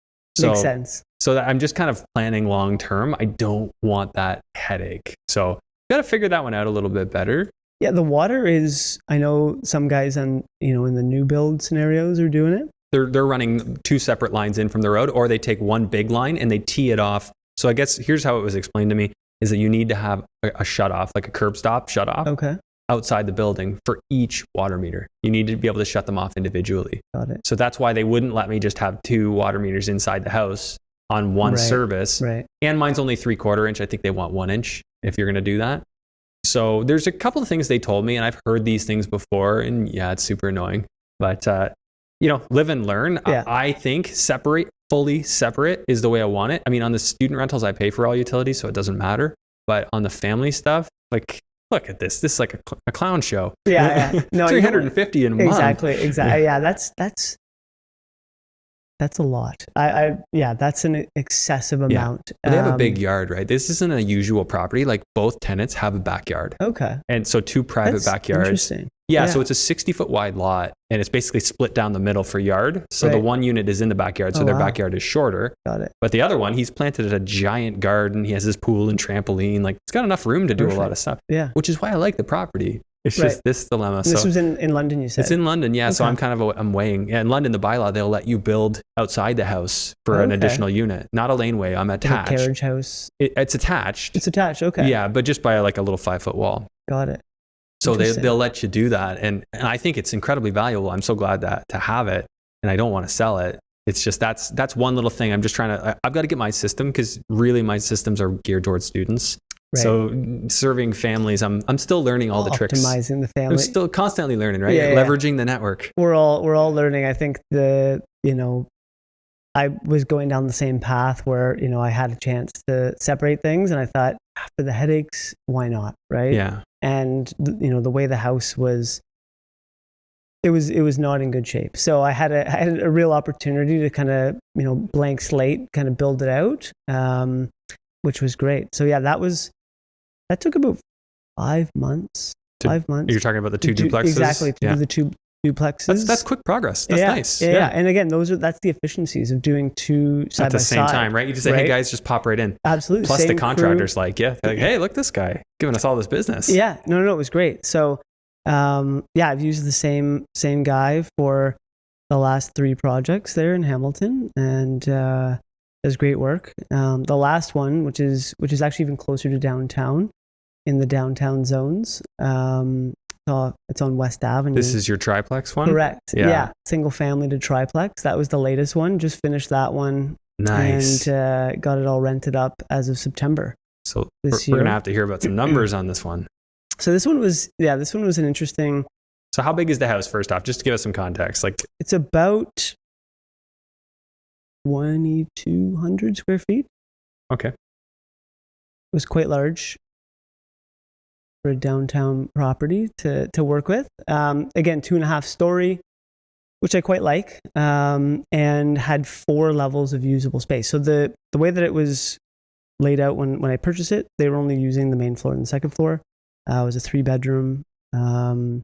Makes sense. So that I'm just kind of planning long term. I don't want that headache. So got to figure that one out a little bit better. Yeah, the water is. I know some guys in the new build scenarios are doing it. They're running 2 separate lines in from the road, or they take one big line and they tee it off. So I guess here's how it was explained to me, is that you need to have a shut off, like a curb stop shut off, outside the building for each water meter. You need to be able to shut them off individually. Got it. So that's why they wouldn't let me just have 2 water meters inside the house on one service. Right. And mine's only 3/4 inch. I think they want 1 inch if you're going to do that. So there's a couple of things they told me, and I've heard these things before, and yeah, it's super annoying. But live and learn. Yeah. I think fully separate is the way I want it. I mean, on the student rentals, I pay for all utilities, so it doesn't matter. But on the family stuff, like, look at this. This is like a clown show. Yeah. No, 350 in a month. Exactly. Yeah, that's a lot. That's an excessive amount. Well, they have a big yard, right? This isn't a usual property. Like, both tenants have a backyard. Okay. And so 2 private backyards. Interesting. Yeah, so it's a 60-foot wide lot, and it's basically split down the middle for yard. So the one unit is in the backyard, so their backyard is shorter. Got it. But the other one, he's planted a giant garden. He has his pool and trampoline. Like, it's got enough room to do a lot of stuff. Yeah. Which is why I like the property. It's just this dilemma. And this was in London, you said? It's in London, yeah. Okay. So I'm weighing. Yeah, in London, the bylaw, they'll let you build outside the house for an additional unit. Not a laneway. I'm attached. Like a carriage house? It's attached. It's attached, okay. Yeah, but just by like a little 5-foot wall. Got it. So they'll let you do that. And I think it's incredibly valuable. I'm so glad to have it, and I don't want to sell it. It's just that's one little thing. I'm just I've got to get my system, because really my systems are geared towards students. Right. So serving families, I'm still learning all the tricks. Optimizing the family. I'm still constantly learning, right? Yeah. Leveraging the network. We're all learning. I think I was going down the same path where, I had a chance to separate things, and I thought, after the headaches, why not? Right. Yeah. And the way the house was, it was not in good shape. So I had a real opportunity to kind of, blank slate, kind of build it out, which was great. So yeah, that took about 5 months. 5 months. You're talking about the 2 duplexes? Exactly. To do the 2 duplexes. That's quick progress. That's nice. Yeah. And again, that's the efficiencies of doing 2 side by side. At the same time, right? You just say, hey guys, just pop right in. Absolutely. Plus the contractor's like, hey, look, this guy giving us all this business. Yeah. No, it was great. So, I've used the same guy for the last 3 projects there in Hamilton, and does great work. The last one, which is actually even closer to downtown, in the downtown zones. It's on West Avenue. This is your triplex one? Correct. Yeah. Single family to triplex. That was the latest one. Just finished that one. Nice. And got it all rented up as of September. So we're going to have to hear about some numbers on this one. So this one was an interesting. So how big is the house, first off, just to give us some context? Like, it's about 2,200 square feet. Okay. It was quite large for a downtown property to work with. Again, 2.5 story, which I quite like, and had 4 levels of usable space. So the way that it was laid out when I purchased it, they were only using the main floor and the second floor. It was a 3-bedroom, and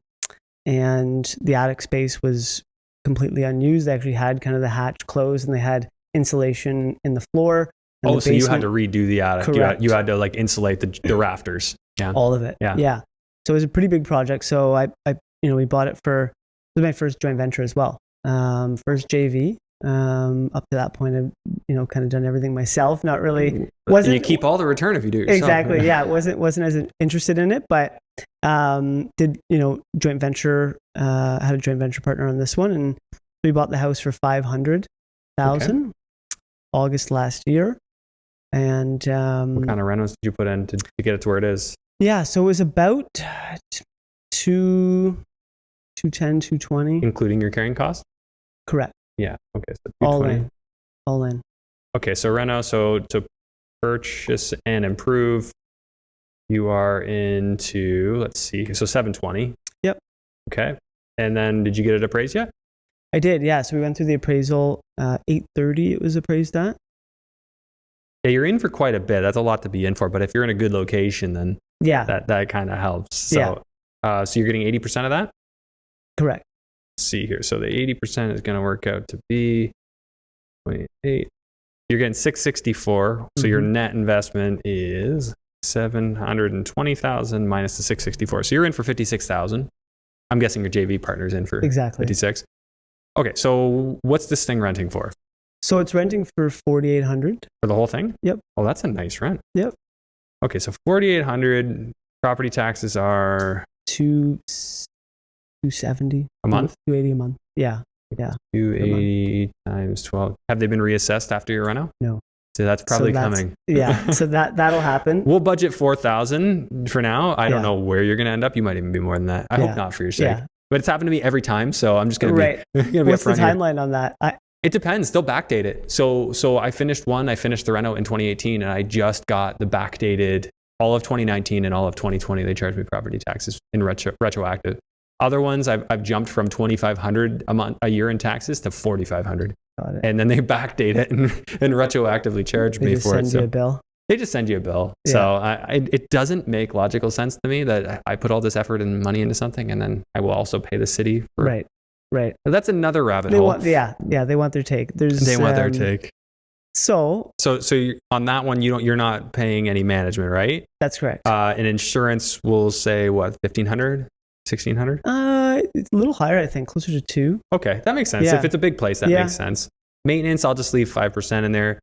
the attic space was completely unused. They actually had kind of the hatch closed, and they had insulation in the floor. Oh, so you had to redo the attic. Correct. You had to like insulate the rafters. Yeah. All of it. Yeah. So it was a pretty big project. So we bought it it was my first joint venture as well. First JV. Up to that point, I've kind of done everything myself. Not really. You keep all the return if you do it yourself. Exactly. Yeah. Wasn't as interested in it, but did joint venture. Had a joint venture partner on this one, and we bought the house for $500,000 August last year. And what kind of rentals did you put in to get it to where it is? Yeah, so it was about 210, 220. including your carrying cost? Correct. Yeah. Okay. So All 220. in. All in. Okay. So reno, so to purchase and improve, you are into, let's see, so 720. Yep. Okay. And then did you get it appraised yet? I did, yeah. So we went through the appraisal. 830 it was appraised at. Yeah, you're in for quite a bit. That's a lot to be in for. But if you're in a good location, then that kind of helps. So, so you're getting 80% of that? Correct. Let's see here. So the 80% is going to work out to be 28. You're getting 664. So your net investment is 720,000 minus the 664. So you're in for 56,000. I'm guessing your JV partner's in for exactly 56. Okay, so what's this thing renting for? So it's renting for 4,800 for the whole thing. Yep. Oh, that's a nice rent. Yep. Okay, so 4,800. Property taxes are 270 a month. 280 a month. Yeah. 280 times 12. Have they been reassessed after your reno? No. So that's probably coming. Yeah. So that'll happen. We'll budget 4,000 for now. I don't know where you're going to end up. You might even be more than that. I hope not for your sake. Yeah. But it's happened to me every time, so I'm just going to be. What's the timeline on that? It depends. They'll backdate it. So I finished the reno in 2018, and I just got the backdated all of 2019 and all of 2020. They charged me property taxes in retroactive. Other ones, I've jumped from 2,500 a year in taxes to 4,500, and then they backdate it and retroactively charge me for it. They just send you a bill. They just send you a bill. Yeah. So it doesn't make logical sense to me that I put all this effort and money into something, and then I will also pay the city for Right. That's another rabbit hole. They want their take. They want their take. So on that one, you're not paying any management, right? That's correct. And insurance will say what, 1,500, 1,600? It's a little higher, I think, closer to 2. Okay, that makes sense. Yeah. If it's a big place, that makes sense. Maintenance, I'll just leave 5% in there.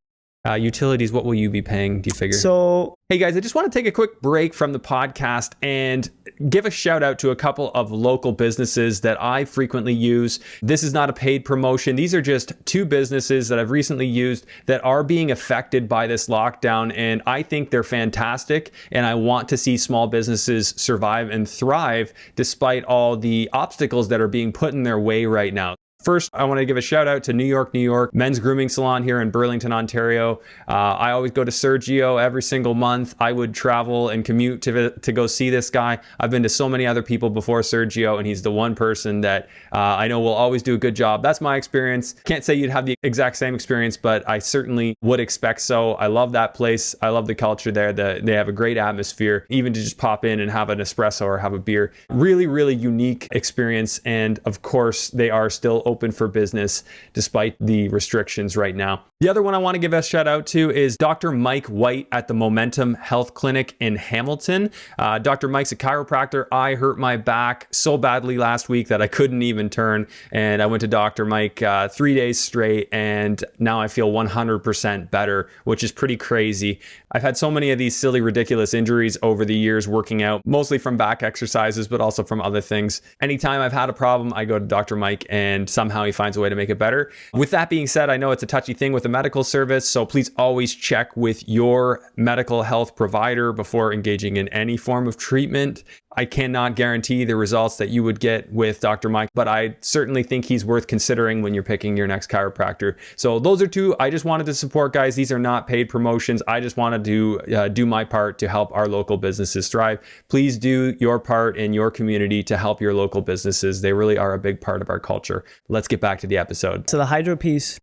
Utilities, what will you be paying, do you figure? So, hey guys, I just want to take a quick break from the podcast and give a shout out to a couple of local businesses that I frequently use. This is not a paid promotion. These are just two businesses that I've recently used that are being affected by this lockdown, and I think they're fantastic, and I want to see small businesses survive and thrive despite all the obstacles that are being put in their way right now. First, I want to give a shout out to New York men's grooming salon here in Burlington, Ontario. I always go to Sergio every single month. I would travel and commute to go see this guy. I've been to so many other people before Sergio, and he's the one person that I know will always do a good job. That's my experience. Can't say you'd have the exact same experience, but I certainly would expect so. I love that place. I love the culture there. They have a great atmosphere, even to just pop in and have an espresso or have a beer. Really, really unique experience. And of course, they are still open for business despite the restrictions right now. The other one I want to give a shout out to is Dr. Mike White at the Momentum Health Clinic in Hamilton. Dr. Mike's a chiropractor. I hurt my back so badly last week that I couldn't even turn, and I went to Dr. Mike 3 days straight, and now I feel 100% better, which is pretty crazy. I've had so many of these silly, ridiculous injuries over the years working out, mostly from back exercises, but also from other things. Anytime I've had a problem, I go to Dr. Mike, and somehow he finds a way to make it better. With that being said, I know it's a touchy thing with a medical service, so please always check with your medical health provider before engaging in any form of treatment. I cannot guarantee the results that you would get with Dr. Mike, but I certainly think he's worth considering when you're picking your next chiropractor. So those are two I just wanted to support, guys. These are not paid promotions. I just wanted to do my part to help our local businesses thrive. Please do your part in your community to help your local businesses. They really are a big part of our culture. Let's get back to the episode. So the hydro piece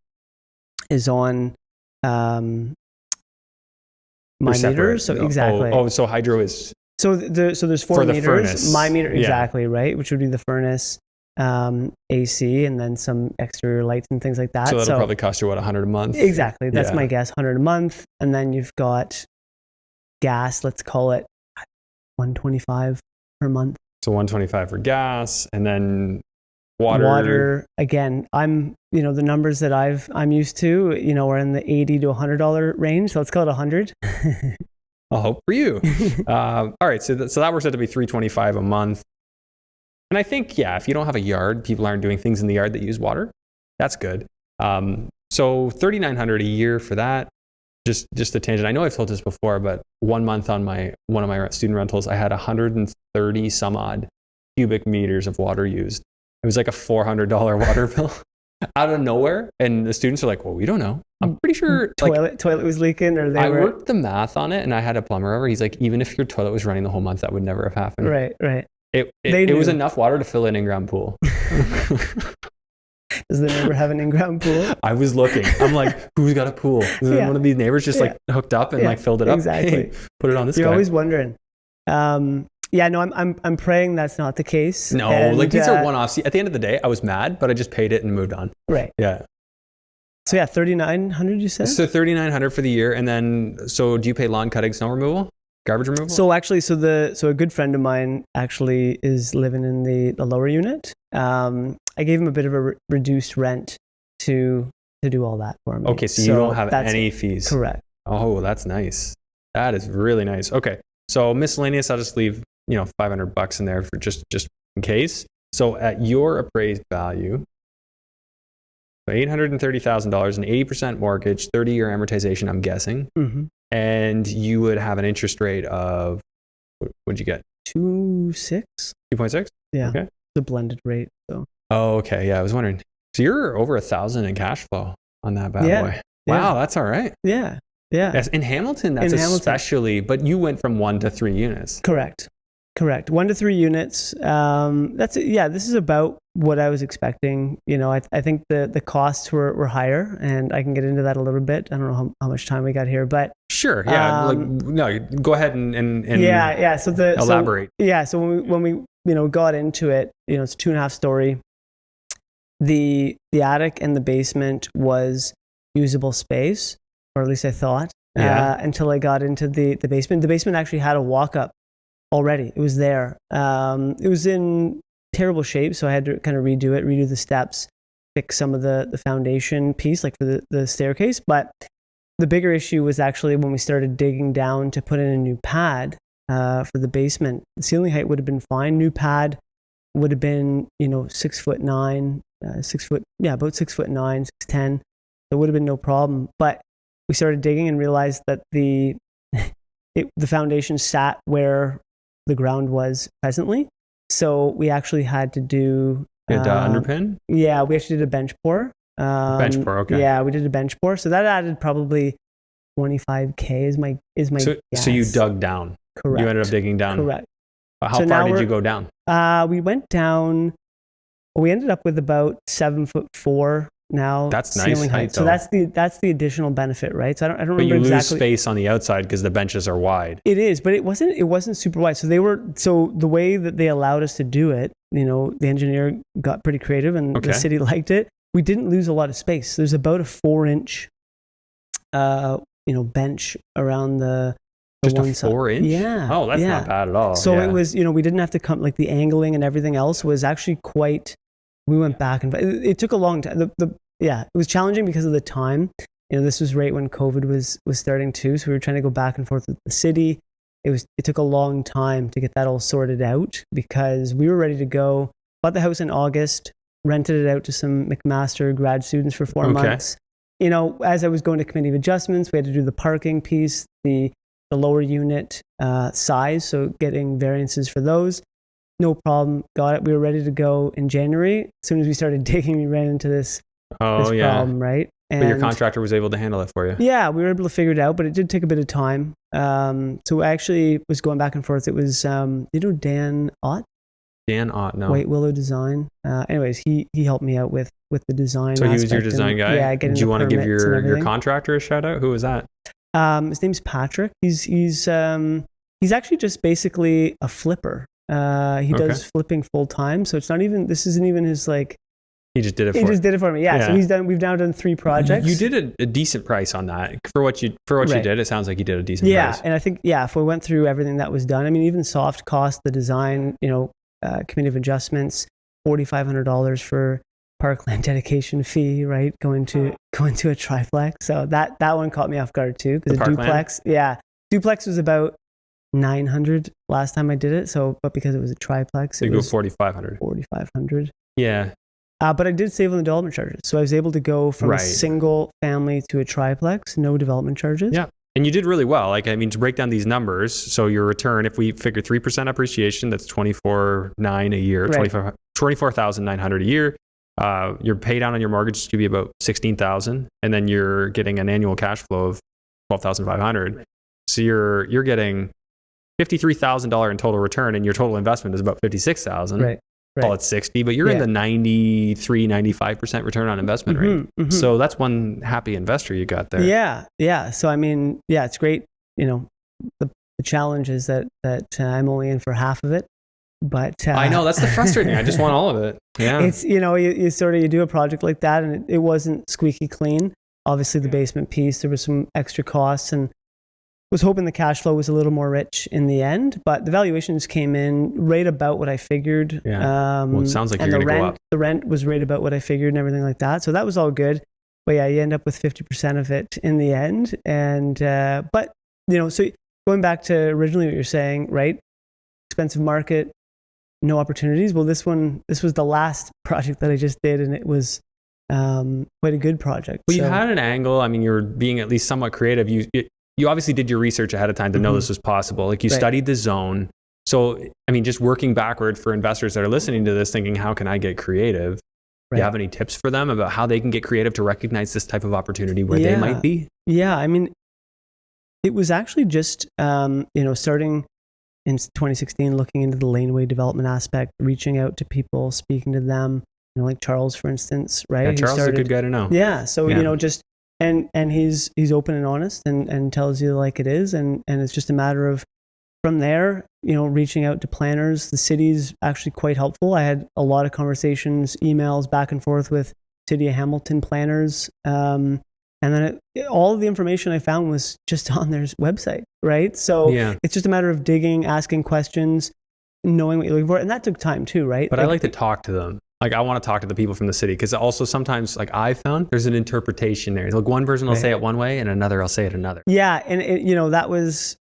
is on my meter. So exactly. So hydro is... So there's 4 meters. Furnace. My meter, exactly, right? Which would be the furnace, AC, and then some exterior lights and things like that. So that'll probably cost you, what, $100 a month? Exactly. That's my guess, $100 a month. And then you've got gas, let's call it $125 per month. So $125 for gas, and then water. Water, again, the numbers that I'm used to, are in the $80 to $100 range. So let's call it 100. I'll hope for you. All right, so that works out to be $325 a month. And I think, if you don't have a yard, people aren't doing things in the yard that use water. That's good. So $3,900 a year for that. Just a tangent. I know I've told this before, but 1 month on one of my student rentals, I had 130 some odd cubic meters of water used. It was like a $400 water bill out of nowhere. And the students are like, well, we don't know. I'm pretty sure toilet was leaking, or I worked the math on it, and I had a plumber over. He's like, even if your toilet was running the whole month, that would never have happened. Right. It was enough water to fill an in-ground pool. Does the neighbor have an in-ground pool? I was looking. I'm like, who's got a pool? Is one of these neighbors just like hooked up and like filled it up? Exactly. Hey, put it on this guy. You're always wondering. I'm praying that's not the case. No, and, like these are one-offs. At the end of the day, I was mad, but I just paid it and moved on. Right. Yeah. So yeah, $3,900 you said? So $3,900 for the year. And then, so do you pay lawn cutting, snow removal, garbage removal? So actually, so a good friend of mine actually is living in the lower unit. I gave him a bit of a reduced rent to do all that for me. Okay, so you don't have any fees. Correct. Oh, that's nice. That is really nice. Okay, so miscellaneous, I'll just leave $500 in there for just in case. So at your appraised value, $830,000, an 80% mortgage, 30-year amortization, I'm guessing, and you would have an interest rate of what'd you get? 2.6. 2.6. Yeah. Okay. The blended rate. So. Oh, okay. Yeah, I was wondering. So you're over $1,000 in cash flow on that bad boy. Wow, that's all right. Yeah. Yes, in Hamilton, that's especially. But you went from 1 to 3 units. Correct. 1 to 3 units. This is about what I was expecting. I think the costs were higher, and I can get into that a little bit. I don't know how much time we got here, but sure. Yeah. No, go ahead and So elaborate. So when we got into it, it's a 2.5 story. The attic and the basement was usable space, or at least I thought. Until I got into the basement. The basement actually had a walk up already. It was there. It was in terrible shape, so I had to kind of redo the steps, fix some of the foundation piece, like for the staircase. But the bigger issue was actually when we started digging down to put in a new pad for the basement. The ceiling height would have been fine. New pad would have been 6'9", about 6'9", 6'10". There would have been no problem. But we started digging and realized that the foundation sat where the ground was presently. So we actually had to do underpin? Yeah, we actually did a bench pour. Bench pour, okay. Yeah, we did a bench pour. So that added probably $25K is my guess. So you dug down. Correct. You ended up digging down. Correct. How far did you go down? We went down. We ended up with about 7'4" now. That's nice height, so that's the additional benefit, right? So I don't remember exactly. But you lose space on the outside because the benches are wide. It is, but it wasn't super wide. So the way that they allowed us to do it, the engineer got pretty creative, and the city liked it. We didn't lose a lot of space. There's about a 4-inch, bench around the just one a 4-inch? Yeah. Oh, that's not bad at all. So it was, we didn't have to come, like the angling and everything else was actually quite. We went back and it took a long time. It was challenging because of the time. This was right when COVID was starting too. So we were trying to go back and forth with the city. It took a long time to get that all sorted out because we were ready to go. Bought the house in August, rented it out to some McMaster grad students for 4 months. As I was going to committee of adjustments, we had to do the parking piece, the lower unit size. So getting variances for those. No problem. Got it. We were ready to go in January. As soon as we started digging, we ran into this problem, right? But your contractor was able to handle it for you. Yeah, we were able to figure it out, but it did take a bit of time. So I actually was going back and forth. It was, Dan Ott? Dan Ott, no. White Willow Design. Anyways, he helped me out with the design. So he was your design guy? Yeah, Did you want to give your contractor a shout out? Who was that? His name's Patrick. He's actually just basically a flipper. He does flipping full time, so this isn't even his like. He just did it. He just did it for me. Yeah. So we've now done 3 projects. You did a decent price on that for what you did. It sounds like you did a decent price. Yeah, and I think if we went through everything that was done, I mean, even soft cost, the design, committee of adjustments, $4,500 for parkland dedication fee, right? Going to a triplex. So that one caught me off guard too, because a duplex. Yeah, duplex was about $900 last time I did it. So, but because it was a triplex, so you go $4,500. $4,500. Yeah. But I did save on the development charges. So I was able to go from a single family to a triplex, no development charges. Yeah. And you did really well. Like, I mean, to break down these numbers, so your return, if we figure 3% appreciation, that's 24,900 a year, Right. 24,900 a year. Your pay down on your mortgage is going to be about 16,000, and then you're getting an annual cash flow of 12,500. Right. So you're getting $53,000 in total return, and your total investment is about 56,000. Right. Call it 60, but you're in the 93, 95% return on investment rate. Mm-hmm. So that's one happy investor you got there. Yeah. So I mean, yeah, it's great. You know, the challenge is that I'm only in for half of it. But I know that's the frustrating. I just want all of it. Yeah. It's, you know, you sort of, you do a project like that and it wasn't squeaky clean. Obviously the basement piece, there was some extra costs, and was hoping the cash flow was a little more rich in the end, but the valuations came in right about what I figured. Yeah. Well, it sounds like you're going to go up. The rent was right about what I figured and everything like that. So that was all good. But yeah, you end up with 50% of it in the end. And, but, you know, so going back to originally what you're saying, right? Expensive market, no opportunities. Well, this was the last project that I just did, and it was quite a good project. Well, you had an angle. I mean, you were being at least somewhat creative. You obviously did your research ahead of time to know this was possible. Like, you studied the zone. So, I mean, just working backward for investors that are listening to this thinking, how can I get creative? Do you have any tips for them about how they can get creative to recognize this type of opportunity where they might be? Yeah. I mean, it was actually just, you know, starting in 2016, looking into the Laneway development aspect, reaching out to people, speaking to them, you know, like Charles, for instance, right? Yeah, Charles is a good guy to know. Yeah. So, you know, just, and he's open and honest and tells you like it is. And it's just a matter of, from there, you know, reaching out to planners. The city's actually quite helpful. I had a lot of conversations, emails back and forth with City of Hamilton planners. And then all of the information I found was just on their website, right? So it's just a matter of digging, asking questions, knowing what you're looking for. And that took time too, right? But I like to talk to them. Like, I want to talk to the people from the city, because also sometimes, like, I found there's an interpretation there. Like, one person will say it one way and another will say it another. Yeah. And you know, that was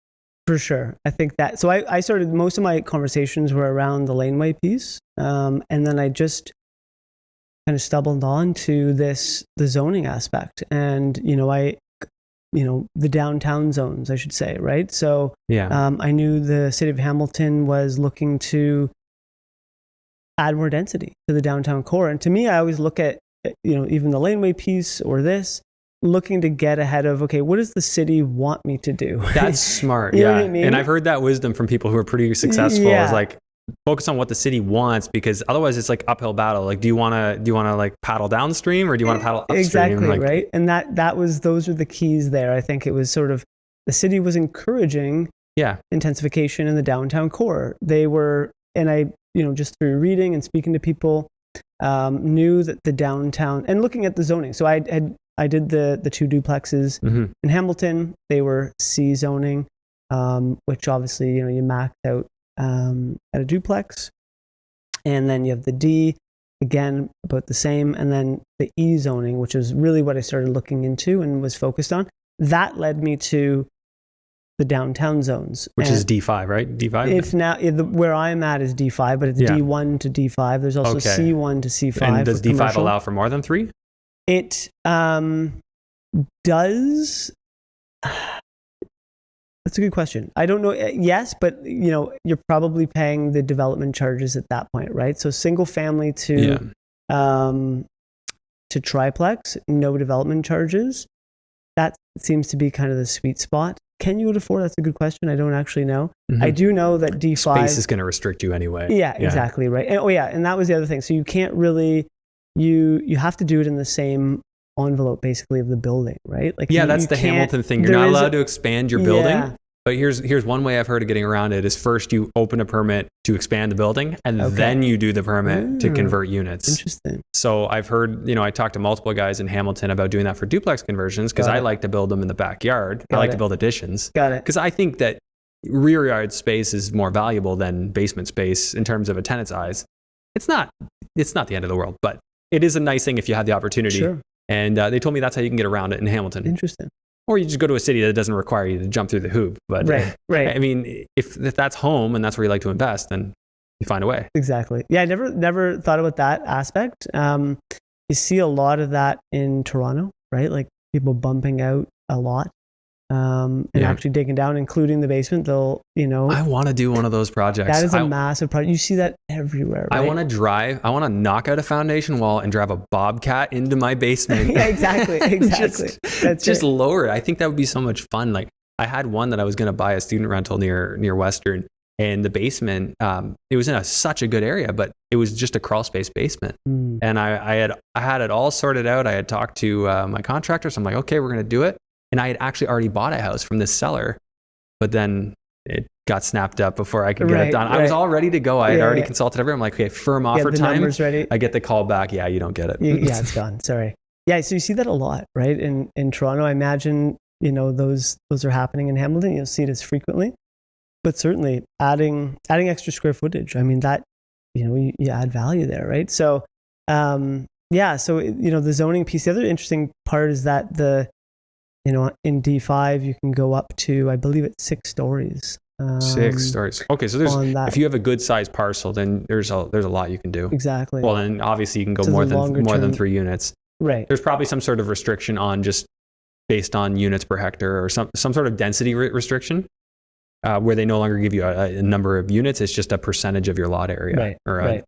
for sure. I think that, so I started, most of my conversations were around the Laneway piece. And then I just kind of stumbled on to the zoning aspect, and, you know, the downtown zones, I should say, right? So I knew the city of Hamilton was looking to add more density to the downtown core. And to me, I always look at, you know, even the Laneway piece or this, looking to get ahead of, okay, what does the city want me to do? That's smart. You know what I mean? And I've heard that wisdom from people who are pretty successful. Is like, focus on what the city wants, because otherwise it's like uphill battle. Like, do you want to like paddle downstream, or do you want to paddle upstream? Exactly, like, right. And those are the keys there. I think it was sort of, the city was encouraging intensification in the downtown core. They were, and I, you know, just through reading and speaking to people, knew that the downtown, and looking at the zoning. So I did the two duplexes in Hamilton. They were C zoning, which obviously, you know, you maxed out at a duplex. And then you have the D, again, about the same. And then the E zoning, which is really what I started looking into and was focused on. That led me to the downtown zones. Which is D5, right? D5? It's now, where I'm at is D5, but it's D1 to D5. There's also C1 to C5. And does D5 allow for more than 3? It does. That's a good question. I don't know. Yes, but, you know, you're probably paying the development charges at that point, right? So single family to triplex, no development charges. That seems to be kind of the sweet spot. Can you go to 4? That's a good question. I don't actually know. I do know that D5 space is going to restrict you anyway. Yeah, exactly, right. And, and that was the other thing. So you can't really, you have to do it in the same envelope basically of the building, right? Like, that's the Hamilton thing. You're not allowed to expand your building. But here's one way I've heard of getting around it is, first you open a permit to expand the building, and then you do the permit to convert units. Interesting. So I've heard, you know, I talked to multiple guys in Hamilton about doing that for duplex conversions, because I like to build them in the backyard. I like to build additions. Got it. Because I think that rear yard space is more valuable than basement space in terms of a tenant size. It's not the end of the world, but it is a nice thing if you have the opportunity. Sure. And they told me that's how you can get around it in Hamilton. Interesting. Or you just go to a city that doesn't require you to jump through the hoop. But right. I mean, if that's home and that's where you like to invest, then you find a way. Exactly. Yeah, I never thought about that aspect. You see a lot of that in Toronto, right? Like, people bumping out a lot. and actually digging down, including the basement. They'll, I want to do one of those projects. That is a massive project. You see that everywhere, right? I want to knock out a foundation wall and drive a bobcat into my basement. Yeah, exactly. just lower it. I think that would be so much fun. Like, I had one that I was going to buy a student rental near Western, and the basement, it was in such a good area, but it was just a crawl space basement. And I had it all sorted out. I had talked to my contractor, so I'm like, okay, we're going to do it. And I had actually already bought a house from this seller, but then it got snapped up before I could get it done. I was all ready to go. I had already consulted everyone. I'm like, okay, firm offer time. Numbers ready. I get the call back. Yeah, you don't get it. Yeah, it's gone. Sorry. Yeah, so you see that a lot, right? In Toronto, I imagine, those are happening in Hamilton. You'll see it as frequently, but certainly adding extra square footage. I mean, that, you add value there, right? So, the zoning piece. The other interesting part is that in D5, you can go up to, I believe it's 6 stories. 6 stories. Okay, so if you have a good sized parcel, then there's a lot you can do. Exactly. Well, then obviously you can go more than 3 units. Right. There's probably some sort of restriction on just based on units per hectare, or some sort of density restriction, where they no longer give you a number of units. It's just a percentage of your lot area. Right.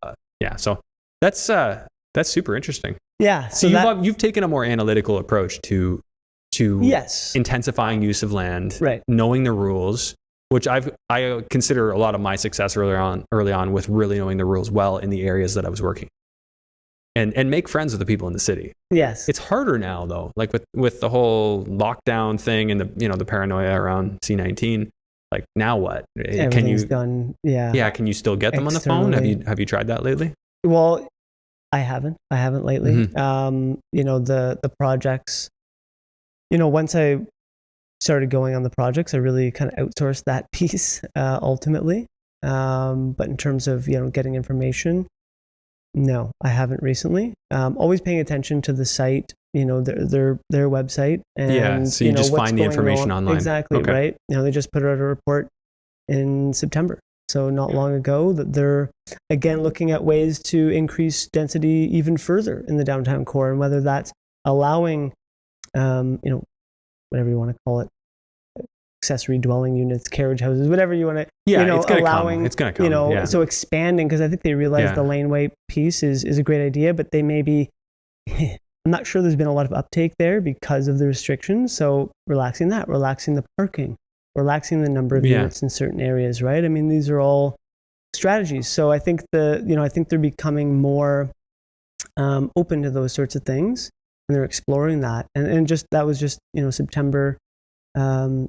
So that's super interesting. Yeah. So you've taken a more analytical approach to intensifying use of land, knowing the rules, which I consider a lot of my success early on with really knowing the rules well in the areas that I was working, and make friends with the people in the city. Yes. It's harder now though, like with the whole lockdown thing and the paranoia around C-19. Like, now what? Everything's done. Yeah. Yeah. Can you still get them on the phone? Have you tried that lately? Well, I haven't lately. Mm-hmm. The projects, once I started going on the projects, I really kind of outsourced that piece ultimately. But in terms of, getting information, no, I haven't recently. Always paying attention to the site, their website. And, so you just find the information online. Exactly, okay. Right? They just put out a report in September. So not long ago, that they're, again, looking at ways to increase density even further in the downtown core, and whether that's allowing whatever you want to call it, accessory dwelling units, carriage houses, whatever you want to, it's gonna allowing, come. It's going to come. So expanding, because I think they realize the laneway piece is a great idea, but they may be, I'm not sure there's been a lot of uptake there because of the restrictions. So relaxing the parking, relaxing the number of units in certain areas, right? I mean, these are all strategies. So I think I think they're becoming more open to those sorts of things. And they're exploring that, and that was just September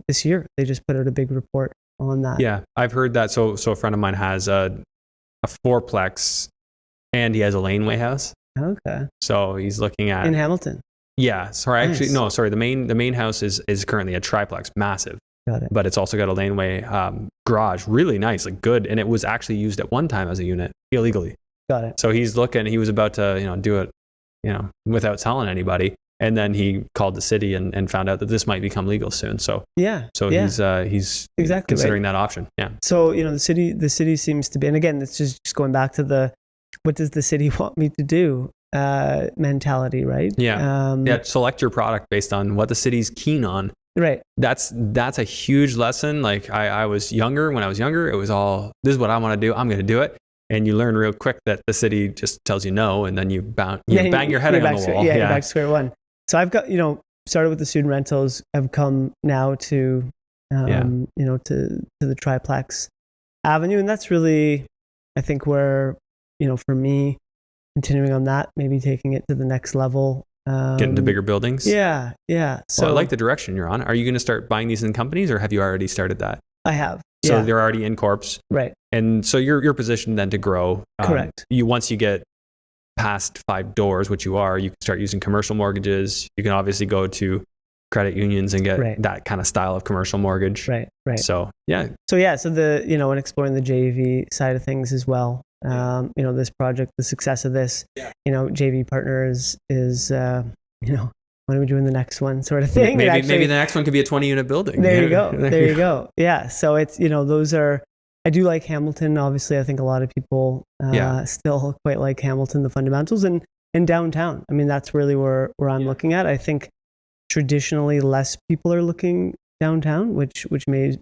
this year. They just put out a big report on that. Yeah, I've heard that. So a friend of mine has a 4-plex, and he has a laneway house. Okay. So he's looking at in Hamilton. Yeah. Sorry, nice. Actually, no. Sorry, the main house is currently a triplex, massive. Got it. But it's also got a laneway garage, really nice, like good, and it was actually used at one time as a unit illegally. Got it. So he's looking. He was about to do it, without telling anybody. And then he called the city and found out that this might become legal soon. So he's exactly considering that option. Yeah. So the city seems to be, and again, it's just going back to what does the city want me to do mentality, right? Yeah. Select your product based on what the city's keen on. Right. That's a huge lesson. Like I was younger. When I was younger, it was all, this is what I want to do. I'm going to do it. And you learn real quick that the city just tells you no, and then you bang your head against the wall. You're back to square one. So I've got, started with the student rentals. I've come now to, to the triplex avenue. And that's really, I think, where, for me, continuing on that, maybe taking it to the next level. Getting to bigger buildings? Yeah. So I like the direction you're on. Are you going to start buying these in companies, or have you already started that? I have. So they're already in corps. Right. And so you're positioned then to grow. Correct. Once you get past 5 doors, which you are, you can start using commercial mortgages. You can obviously go to credit unions and get that kind of style of commercial mortgage. Right. So, yeah. So the, and exploring the JV side of things as well. This project, the success of this, JV partner is when are we doing the next one sort of thing? Maybe the next one could be a 20-unit building. There you go. Yeah. So it's, those are, I do like Hamilton. Obviously, I think a lot of people still quite like Hamilton, the fundamentals, and downtown. I mean, that's really where I'm looking at. I think traditionally less people are looking downtown, which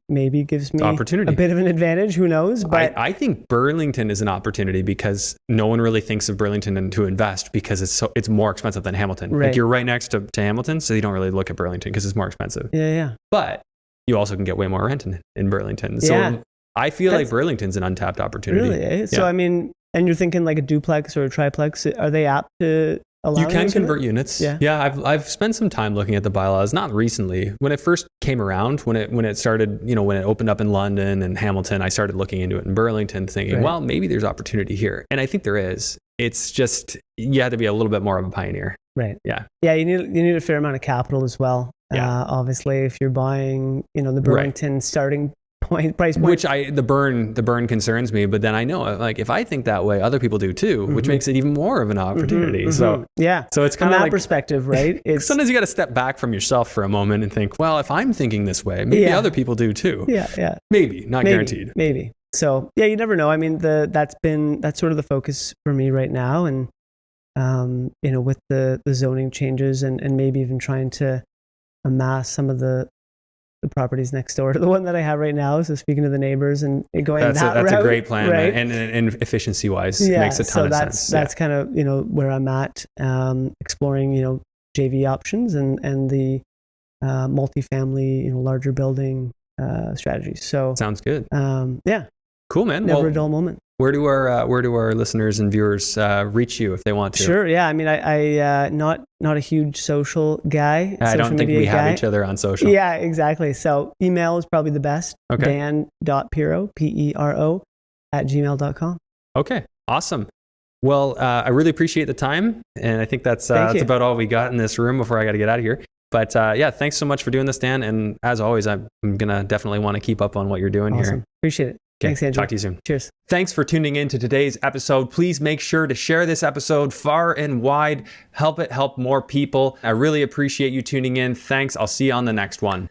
maybe gives me opportunity, a bit of an advantage. Who knows? But I think Burlington is an opportunity because no one really thinks of Burlington to invest because it's more expensive than Hamilton. Right. Like you're right next to Hamilton, so you don't really look at Burlington because it's more expensive. Yeah. But you also can get way more rent in Burlington. So I feel like Burlington's an untapped opportunity. Really? Eh? So I mean, and you're thinking like a duplex or a triplex, are they apt to allow you can convert units? Yeah. I've spent some time looking at the bylaws, not recently. When it first came around, when it started, when it opened up in London and Hamilton, I started looking into it in Burlington thinking, well, maybe there's opportunity here. And I think there is. It's just, you have to be a little bit more of a pioneer. Right. Yeah. Yeah. You need a fair amount of capital as well. Yeah. Obviously if you're buying, the Burlington starting price point. Which the burn concerns me, but then I know like if I think that way, other people do too, which makes it even more of an opportunity. So so it's kind of from that like, perspective, right? It's sometimes you got to step back from yourself for a moment and think, well, if I'm thinking this way, maybe other people do too. Yeah. Maybe, not guaranteed. Maybe. So you never know. I mean, that's sort of the focus for me right now, and with the zoning changes and maybe even trying to amass some of the properties next door to the one that I have right now. So speaking to the neighbors and going that's a great plan, right? And efficiency wise, makes a ton of sense. That's kind of where I'm at, exploring JV options and the multifamily larger building strategies. So sounds good. Cool, man. Never a dull moment. Where do our listeners and viewers reach you if they want to? Sure. Yeah. I mean, I not a huge social guy. I don't think we have each other on social. Yeah, exactly. So email is probably the best. Okay. Dan.Pero, Pero @gmail.com. Okay. Awesome. Well, I really appreciate the time, and I think that's about all we got in this room before I got to get out of here. But thanks so much for doing this, Dan. And as always, I'm gonna definitely want to keep up on what you're doing here. Appreciate it. Okay, thanks, Andrew. Talk to you soon. Cheers. Thanks for tuning in to today's episode. Please make sure to share this episode far and wide. Help it help more people. I really appreciate you tuning in. Thanks. I'll see you on the next one.